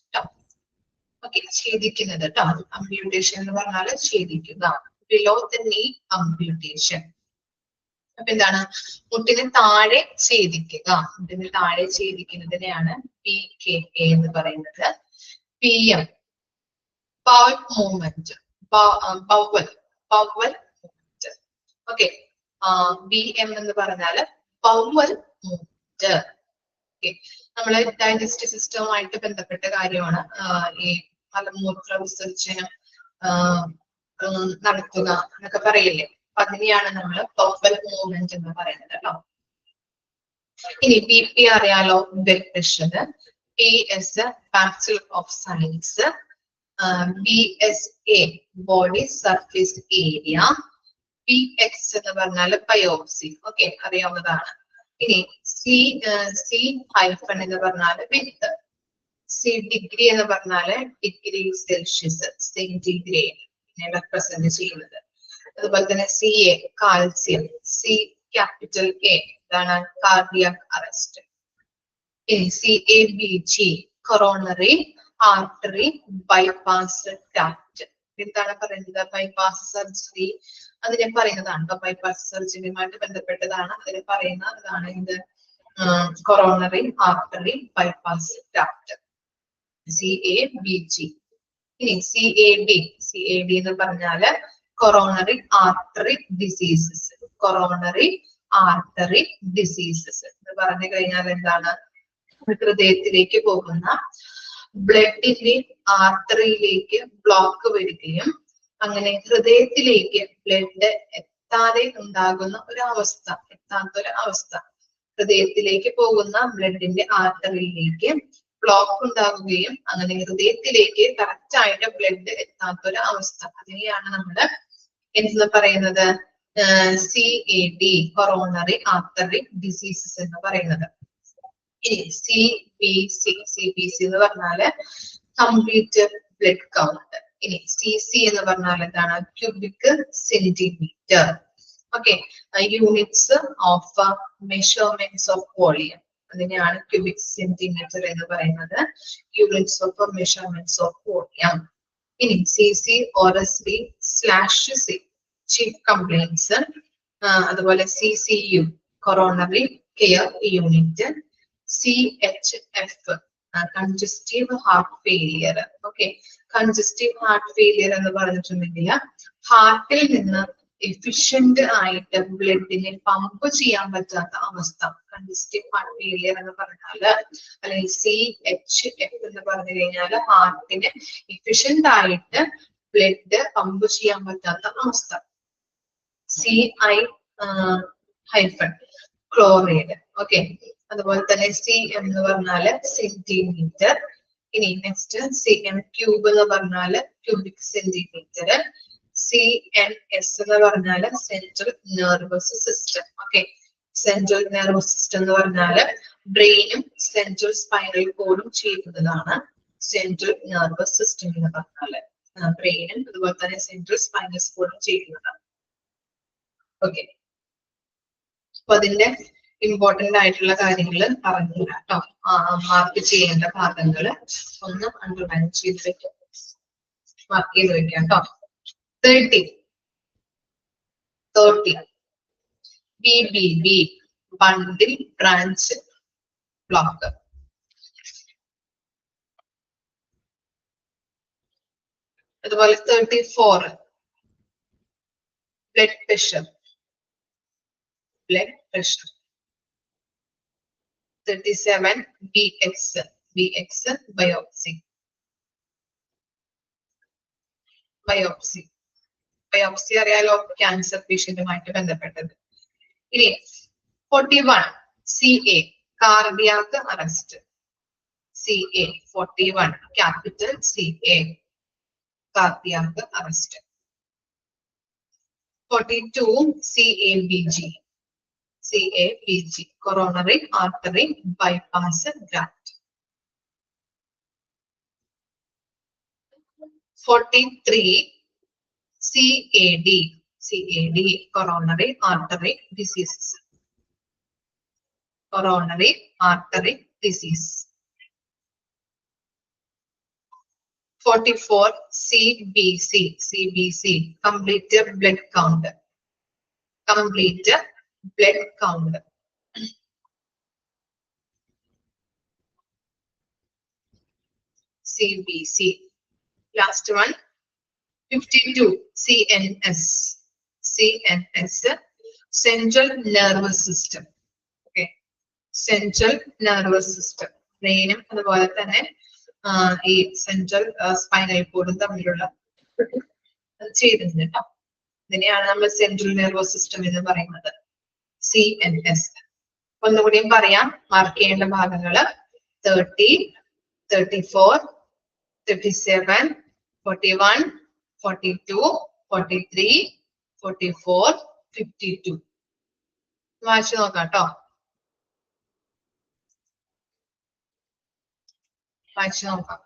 Okay, ഛേദിക്കുന്നത് കേട്ടോ. അമ്പ്യൂട്ടേഷൻ എന്ന് പറഞ്ഞാൽ ഛേദിക്കുക. ബിലോ ദ നീ അമ്പ്യൂട്ടേഷൻ. അപ്പൊ എന്താണ്? മുട്ടിന് താഴെ ഛേദിക്കുക. മുട്ടിന് താഴെ ഛേദിക്കുന്നതിനെയാണ് PKA എന്ന് പറയുന്നത്. PM, bowel movement. Bowel movement. Okay, BM എന്ന് പറഞ്ഞാൽ ബവൽ മൂവ്മെന്റ്. ഓക്കെ, നമ്മളെ ഡൈജസ്റ്റീവ് സിസ്റ്റവുമായിട്ട് ബന്ധപ്പെട്ട കാര്യമാണ് ഈ മലമൂത്ര വിസർജനം നടത്തുക എന്നൊക്കെ പറയില്ലേ. അപ്പൊ അതിനെയാണ് നമ്മൾ ബവൽ മൂവ്മെന്റ് എന്ന് പറയുന്നത് കേട്ടോ. ഇനി BP അറിയാലോ, blood pressure. PS, bachelor of science. BSA, body surface area. PX എന്ന് പറഞ്ഞാൽ ബയോപ്സി. ഓക്കെ, അറിയാവുന്നതാണ്. ഇനി C ഹൈഫൺ എന്ന് പറഞ്ഞാൽ വിത്ത്. C ഡിഗ്രി എന്ന് പറഞ്ഞാല് ഡിഗ്രി സെൽഷ്യസ്, സെന്റിഗ്രേഡ് റെപ്രസെന്റ് ചെയ്യുന്നത്. അതുപോലെ തന്നെ CA calcium. C capital A ഇതാണ് കാർഡിയാക് അറസ്റ്റ്. ഇനി CABG coronary artery bypass tract. എന്താണ് പറയുന്നത്? ബൈപാസ് സർജറി അതിനെ പറയുന്നതാണ്. ബൈപാസ് സർജറിയുമായിട്ട് ബന്ധപ്പെട്ടതാണ് അതിനെ പറയുന്നതാണ് ഇത് coronary artery bypass tract. CABG. ഇനി CAD എന്ന് പറഞ്ഞാല് coronary artery diseases. Coronary artery diseases എന്ന് പറഞ്ഞു കഴിഞ്ഞാൽ എന്താണ്? ഹൃദയത്തിലേക്ക് പോകുന്ന ബ്ലഡിന്റെ ആർട്ടറിയിലേക്ക് ബ്ലോക്ക് വരികയും അങ്ങനെ ഹൃദയത്തിലേക്ക് ബ്ലഡ് എത്താതെ ഉണ്ടാകുന്ന ഒരു അവസ്ഥ, എത്താത്തൊരു അവസ്ഥ. ഹൃദയത്തിലേക്ക് പോകുന്ന ബ്ലഡിന്റെ ആർട്ടറിയിലേക്ക് ബ്ലോക്ക് ഉണ്ടാകുകയും അങ്ങനെ ഹൃദയത്തിലേക്ക് കറക്റ്റ് ആയിട്ട് ബ്ലഡ് എത്താത്തൊരു അവസ്ഥ. അതിനെയാണ് നമ്മള് എന്തെന്ന് പറയുന്നത്? CAD കൊറോണറി ആർട്ടറി ഡിസീസസ് എന്ന് പറയുന്നത്. ഇനി CBC എന്ന് പറഞ്ഞാല് കംപ്ലീറ്റ് ബ്ലഡ് കൗണ്ട്. ഇനി CC എന്ന് പറഞ്ഞാൽ എന്താണ്? Cubic centimetre. Okay, units of measurements of volume. അതിനെയാണ് ക്യൂബിക് സെന്റിമീറ്റർ എന്ന് പറയുന്നത്. Units of measurements of volume. ഇനി CC ORS/C ചീഫ് കംപ്ലൈന്റ്സ്. അതുപോലെ CCU coronary care unit. CHF congestive heart failure. Okay, congestive heart failure എന്ന് പറഞ്ഞിട്ടുണ്ടെങ്കിൽ ഹാർട്ടിൽ നിന്ന് efficient ആയിട്ട് ബ്ലഡിനെ pump ചെയ്യാൻ പറ്റാത്ത അവസ്ഥ. കൺജസ്റ്റീവ് ഹാർട്ട് ഫെയിലിയർ എന്ന് പറഞ്ഞാല്, അല്ലെങ്കിൽ CHF എന്ന് പറഞ്ഞു കഴിഞ്ഞാല് ഹാർട്ടിന് എഫിഷ്യന്റ് ആയിട്ട് ബ്ലഡ് പമ്പ് ചെയ്യാൻ പറ്റാത്ത അവസ്ഥ. CI hyphen chloride. ഓക്കെ, അതുപോലെ തന്നെ CM എന്ന് പറഞ്ഞാല് സെന്റിമീറ്റർ. ഇനി നെക്സ്റ്റ് CM ക്യൂബ് എന്ന് പറഞ്ഞാല് ക്യൂബിക് സെന്റിമീറ്റർ. CNS എന്ന് പറഞ്ഞാല് central nervous system. Okay, central nervous system എന്ന് പറഞ്ഞാല് ബ്രെയിനും സെൻട്രൽ സ്പൈനൽ കോഡും ചെയ്യുന്നതാണ് സെൻട്രൽ നെർവസ് സിസ്റ്റം എന്ന് പറഞ്ഞാല്. ബ്രെയിനും അതുപോലെ തന്നെ സെൻട്രൽ സ്പൈനൽ കോഡും ചെയ്യുന്നതാണ്. ഓക്കെ, അപ്പൊ അതിന്റെ ഇമ്പോർട്ടന്റ് ആയിട്ടുള്ള കാര്യങ്ങൾ പറഞ്ഞു കേട്ടോ. മാർക്ക് ചെയ്യേണ്ട ഭാഗങ്ങള് ഒന്ന് അണ്ടർലൈൻ ചെയ്ത് വെക്കാം, മാർക്ക് ചെയ്ത് വെക്കാം കേട്ടോ. 30 BBB ബണ്ടിൽ ബ്രാഞ്ച് ബ്ലോക്ക്. അതുപോലെ 34 ബ്ലഡ് പ്രഷർ. 37 BX biopsy. അറിയാലോ, ക്യാൻസർ പേഷ്യന്റുമായിട്ട് ബന്ധപ്പെട്ടത്. ഇനി 41 CA cardiac arrest. CA 41 capital CA cardiac arrest. 42 CABG CABG, coronary artery bypass graft. 43, CAD, coronary artery diseases. Coronary artery disease. 44, CBC, complete blood count. Complete blood count. CBC. Last one, 52, CNS, central nervous system. Okay, central nervous system. ബ്രെയിനും അതുപോലെ തന്നെ ഈ central spinal കോഡും തമ്മിലുള്ള ചെയ്തിട്ടുണ്ട് കേട്ടോ. ഇതിനെയാണ് നമ്മൾ central nervous system എന്ന് പറയുന്നത്. CNS. ഒന്നുകൂടിയും പറയാം, മാർക്ക് ചെയ്യേണ്ട ഭാഗങ്ങള് 30, 34, 37, 41, 42, 43, 44, 52. വായിച്ചു നോക്കാം കേട്ടോ. വായിച്ചു നോക്കാം.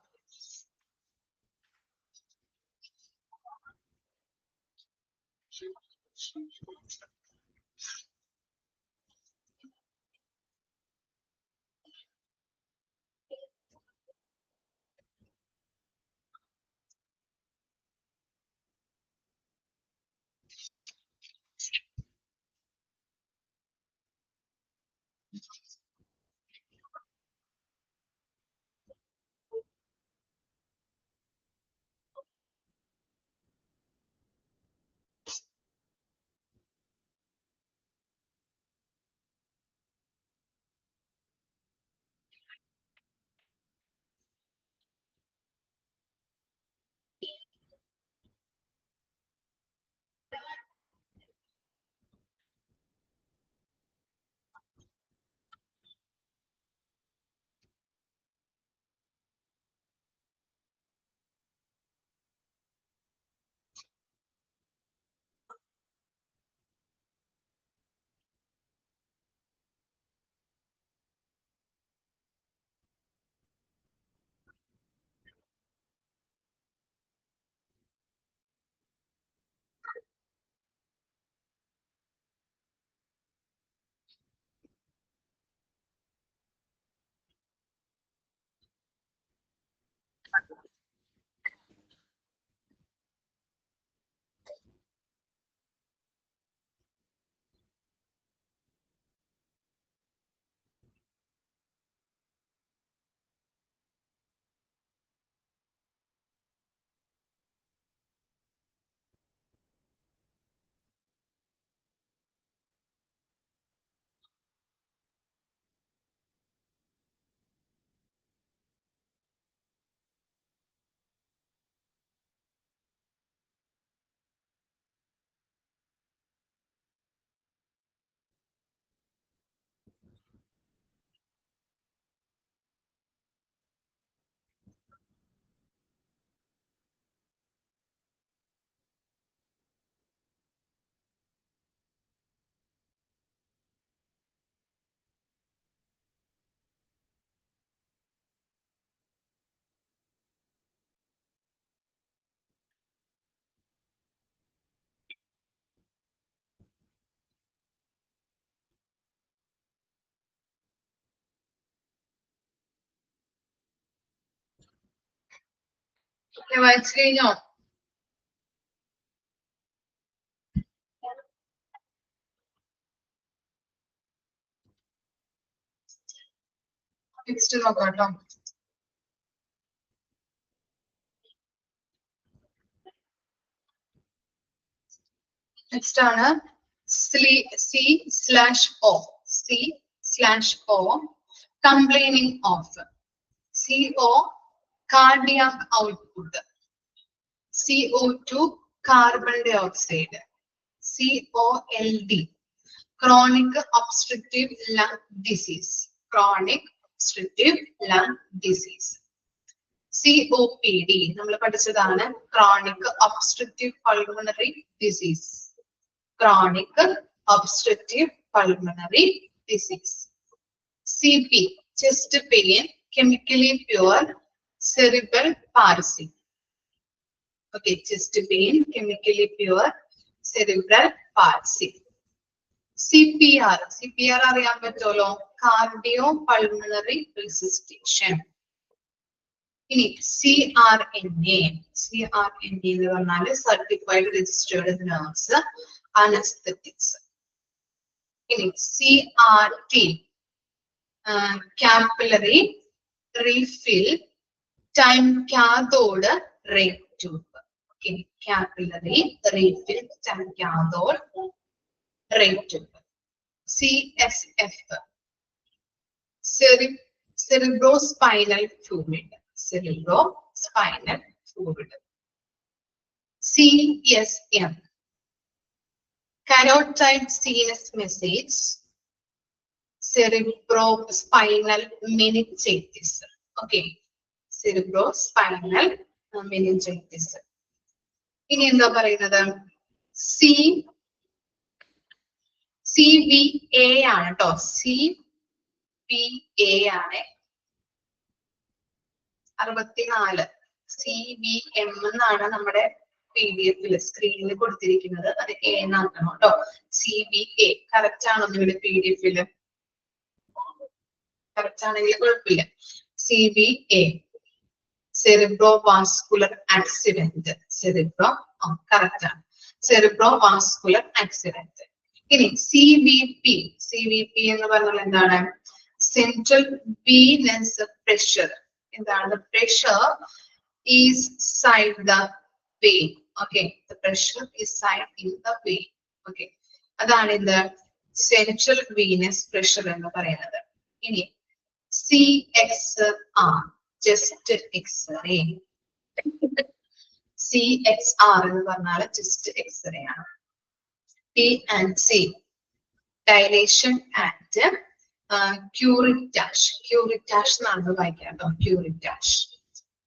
വായിച്ചു കഴിഞ്ഞോ? നെക്സ്റ്റ് നോക്കാം കേട്ടോ. നെക്സ്റ്റ് ആണ് C/O, complaining of. CO, cardiac output. CO2, carbon dioxide. COLD, chronic obstructive lung disease. Chronic obstructive lung disease. COPD, നമ്മൾ പഠിച്ചതാണ്, chronic obstructive pulmonary disease. Chronic obstructive pulmonary disease. CP, chest pain, chemically pure cerebral palsy. Okay, chest pain, chemically pure cerebral palsy. CPR, CPR അറിയാൻ പറ്റുമല്ലോ, cardiopulmonary resuscitation. ഇനി CRNA, CRNA എന്ന് പറഞ്ഞാൽ certified registered nurse anesthetics. ഇനി CRT, capillary refill time cathode ray tube. Okay, capillary refill time cathode ray tube. CSF, cerebrospinal fluid, cerebrospinal fluid. CSM, carotid sinus message, cerebrospinal meningitis. Okay, cerebrospinal meningitis. ഇനി എന്താ പറയുന്നത്? CVA ആണ് കേട്ടോ, CVA ആണ് 64. CVM എന്നാണ് നമ്മുടെ PDF സ്ക്രീനിൽ കൊടുത്തിരിക്കുന്നത്, അത് A എന്നാക്കണം കേട്ടോ. CVA കറക്റ്റ് ആണോ നിങ്ങളുടെ PDF? കറക്റ്റ് ആണെങ്കിൽ കുഴപ്പമില്ല. CVA, cerebrovascular accident. കറക്റ്റ് ആണ്, cerebrovascular accident. ഇനി CVP എന്ന് പറഞ്ഞാൽ എന്താണ്? Central venous pressure. എന്താണ്? Pressure is side the vein. Okay, the pressure is side in the vein. Okay, അതാണ് ഇത് central venous pressure എന്ന് പറയുന്നത്. ഇനി CXR, chest X-ray. CXR എന്ന് പറഞ്ഞാൽ chest X-ray ആണ്. T&C, dilation and curettage. Curettage എന്നാണ് വായിക്കാം കേട്ടോ, curettage.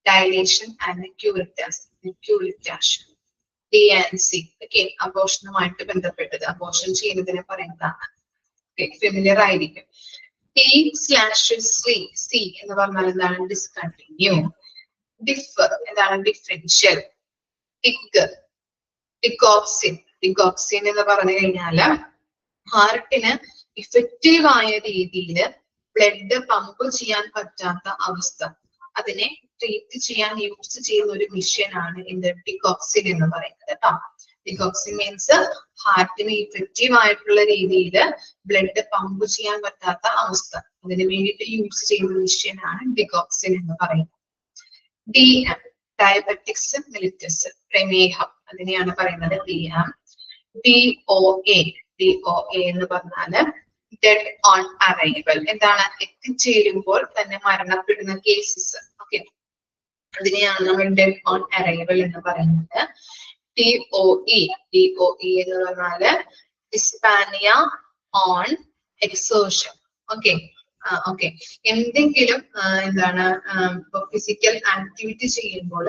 Dilation and curettage. T&C. Okay, അബോർഷനുമായിട്ട് ബന്ധപ്പെട്ടത്, അബോർഷൻ ചെയ്യുന്നതിനെ പറയുന്നതാണ്. ഫെമിലിയർ ആയിരിക്കും. T/C എന്ന് പറഞ്ഞാൽ എന്താണ്? ഡിസ്കണ്ടിന്യൂ. ഡിഫർ എന്താണ്? ഡിഫറൻഷ്യൽ. ഡിഗോക്സിൻ എന്ന് പറഞ്ഞു കഴിഞ്ഞാല് ഹാർട്ടിന് ഇഫക്റ്റീവ് ആയ രീതിയിൽ ബ്ലഡ് പമ്പ് ചെയ്യാൻ പറ്റാത്ത അവസ്ഥ, അതിനെ ട്രീറ്റ് ചെയ്യാൻ യൂസ് ചെയ്യുന്ന ഒരു മിഷ്യനാണ് ഇത് ഡിഗോക്സിൻ എന്ന് പറയുന്നത് കേട്ടോ. ഡിഗോക്സിൻ മീൻസ് ഹാർട്ടിന് ഇഫക്റ്റീവ് ആയിട്ടുള്ള രീതിയിൽ ബ്ലഡ് പമ്പ് ചെയ്യാൻ പറ്റാത്ത അവസ്ഥ, അതിന് വേണ്ടിയിട്ട് യൂസ് ചെയ്യുന്ന മിഷ്യനാണ് ഡിഗോക്സിൻ എന്ന് പറയുന്നത്. DM, ഡയബറ്റിക്സ് മെലിറ്റസ്, പ്രമേഹം, അതിനെയാണ് പറയുന്നത് DM. DOA എന്ന് പറഞ്ഞാല് ഡെഡ് ഓൺ അറൈവൽ. എന്താണ്? എത്തിച്ചേരുമ്പോൾ തന്നെ മരണപ്പെടുന്ന കേസസ്. ഓക്കെ, അതിനെയാണ് നമ്മൾ ഡെഡ് ഓൺ അറൈവൽ എന്ന് പറയുന്നത്. DOE എന്ന് പറഞ്ഞാല് ഡിസ്പാനിയ ഓൺ എക്സോഷൻ. ഓക്കെ, എന്തെങ്കിലും എന്താണ് ഫിസിക്കൽ ആക്ടിവിറ്റി ചെയ്യുമ്പോൾ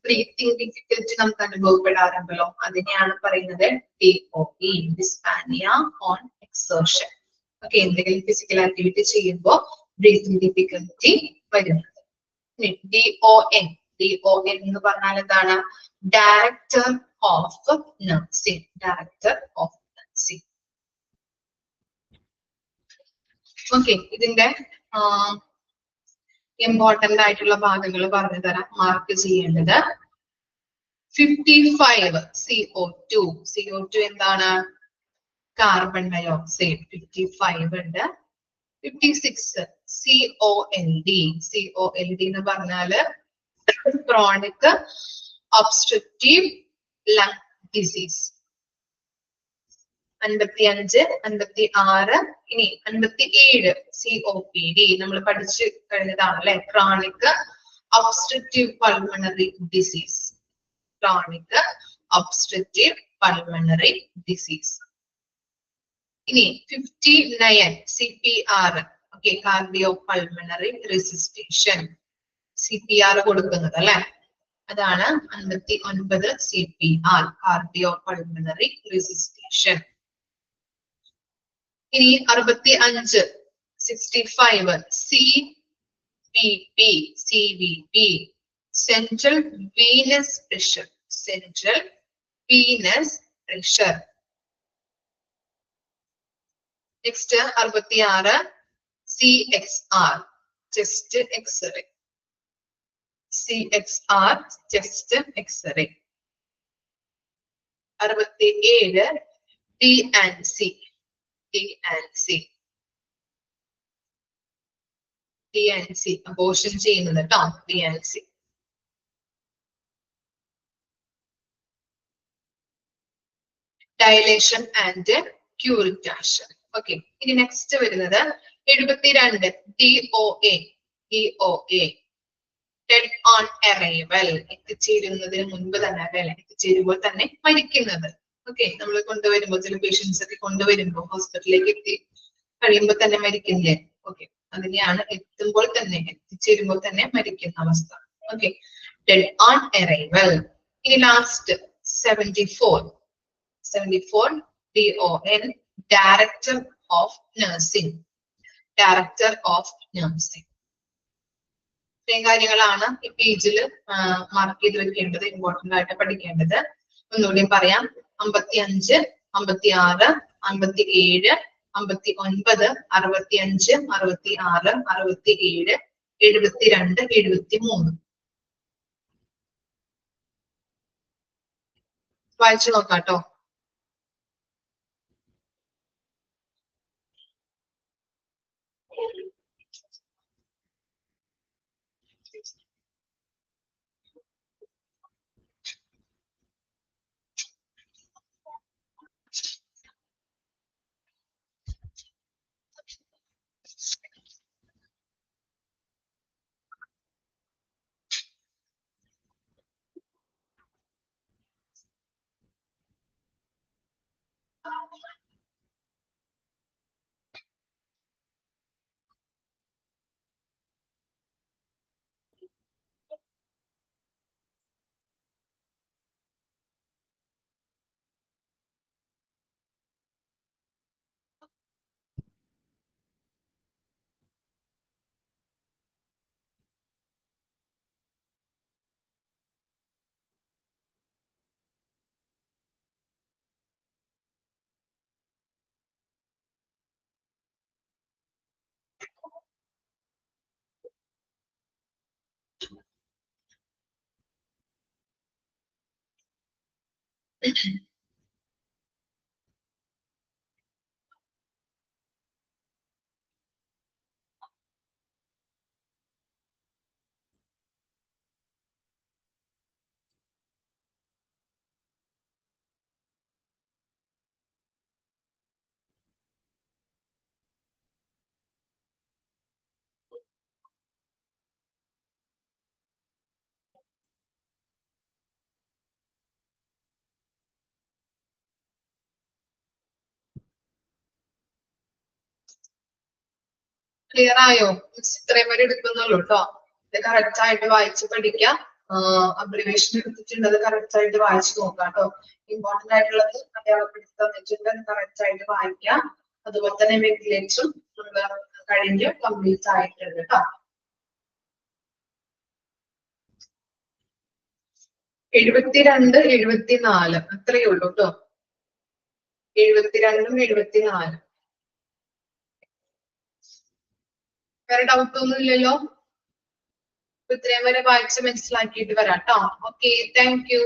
ബ്രീത്തിങ് ഡിഫിക്കൽറ്റി നമുക്ക് അനുഭവപ്പെടാറുണ്ടല്ലോ, അതിനെയാണ് പറയുന്നത് DOE, ഡിസ്പാനിയ ഓൺ എക്സോഷൻ. ഓക്കെ, എന്തെങ്കിലും ഫിസിക്കൽ ആക്ടിവിറ്റി ചെയ്യുമ്പോൾ ബ്രീത്തിങ് ഡിഫിക്കൽറ്റി വരുന്നത്. DON എന്ന് പറഞ്ഞാൽ എന്താണ്? Director of nursing. ഓക്കെ, ഇതിന്റെ ഇമ്പോർട്ടന്റ് ആയിട്ടുള്ള ഭാഗങ്ങൾ പറഞ്ഞു തരാം, മാർക്ക് ചെയ്യേണ്ടത്. 55 CO2 എന്താണ്? Carbon dioxide. 55 ഉണ്ട്. 56 COLD എന്ന് പറഞ്ഞാല് ക്രോണിക് ഒബ്സ്ട്രക്റ്റീവ് ലങ് ഡിസീസ്. 55, 56, ഇനി 57 COPD നമ്മൾ പഠിച്ചു കഴിഞ്ഞതാണ് അല്ലെ, chronic obstructive pulmonary disease. Chronic obstructive pulmonary disease. ഇനി 59 CPR. Okay, cardio pulmonary റെസിസ്റ്റേഷൻ. CPR കൊടുക്കുന്നത് അല്ലെ, അതാണ് 59 CPR, കാർഡിയോ പൾമണറി റെസിസ്റ്റേഷൻ. ഇനി 65 65 CVP central venous pressure. Central venous pressure. Next 66 CXR chest X-ray. CXR chest X-ray. 67 D&C. abortion ചെയ്യുന്നത് കേട്ടോ. D&C. Dilation and curettage. Okay. ഇനി next വരുന്നത് 72 DOA. Dead on arrival. എത്തിച്ചേരുന്നതിന് മുൻപ് തന്നെ അല്ലെ, എത്തിച്ചേരുമ്പോൾ തന്നെ മരിക്കുന്നത്. ഓക്കെ, നമ്മൾ കൊണ്ടുവരുമ്പോൾ ചില പേഷ്യൻസ് ഒക്കെ കൊണ്ടുവരുമ്പോൾ ഹോസ്പിറ്റലിലേക്ക് എത്തി കഴിയുമ്പോൾ തന്നെ മരിക്കില്ലേ? ഓക്കെ, അതിനെയാണ് എത്തുമ്പോൾ തന്നെ, എത്തിച്ചേരുമ്പോൾ തന്നെ മരിക്കുന്ന അവസ്ഥ. Okay, dead on arrival. ഇനി last 74 DON director of nursing. ഇത്രയും കാര്യങ്ങളാണ് ഈ പേജിൽ മാർക്ക് ചെയ്ത് വെക്കേണ്ടത്, ഇമ്പോർട്ടന്റ് ആയിട്ട് പഠിക്കേണ്ടത്. ഒന്നുകൂടി പറയാം. 55, 56, 57, 59, 65, 66, 67, 72, 73. വായിച്ചു നോക്കാട്ടോ. ക്ലിയർ ആയോ? ഇത്രയും വരെ എടുക്കുന്നുള്ളൂ കേട്ടോ. ഇത് കറക്റ്റ് ആയിട്ട് വായിച്ച് പഠിക്കാം. അബ്രിവേഷൻ എടുത്തിട്ടുണ്ട്, അത് കറക്റ്റ് ആയിട്ട് വായിച്ചു നോക്കാം കേട്ടോ. ഇമ്പോർട്ടന്റ് ആയിട്ടുള്ളത് അധ്യാപകപ്പെടുത്തി തന്നിട്ടുണ്ട്, അത് കറക്റ്റ് ആയിട്ട് വായിക്കാം. അതുപോലെ തന്നെ വെന്റിലേറ്ററും കഴിഞ്ഞ് കംപ്ലീറ്റ് ആയിട്ടുണ്ട് കേട്ടോ. 72, 74 അത്രയേ ഉള്ളൂ കേട്ടോ. 72ഉം 74. വേറെ ഡൗട്ട് ഒന്നും ഇല്ലല്ലോ? ഇത്രയും വരെ വായിച്ച് മനസ്സിലാക്കിയിട്ട് വരാം കേട്ടോ. Okay, thank you.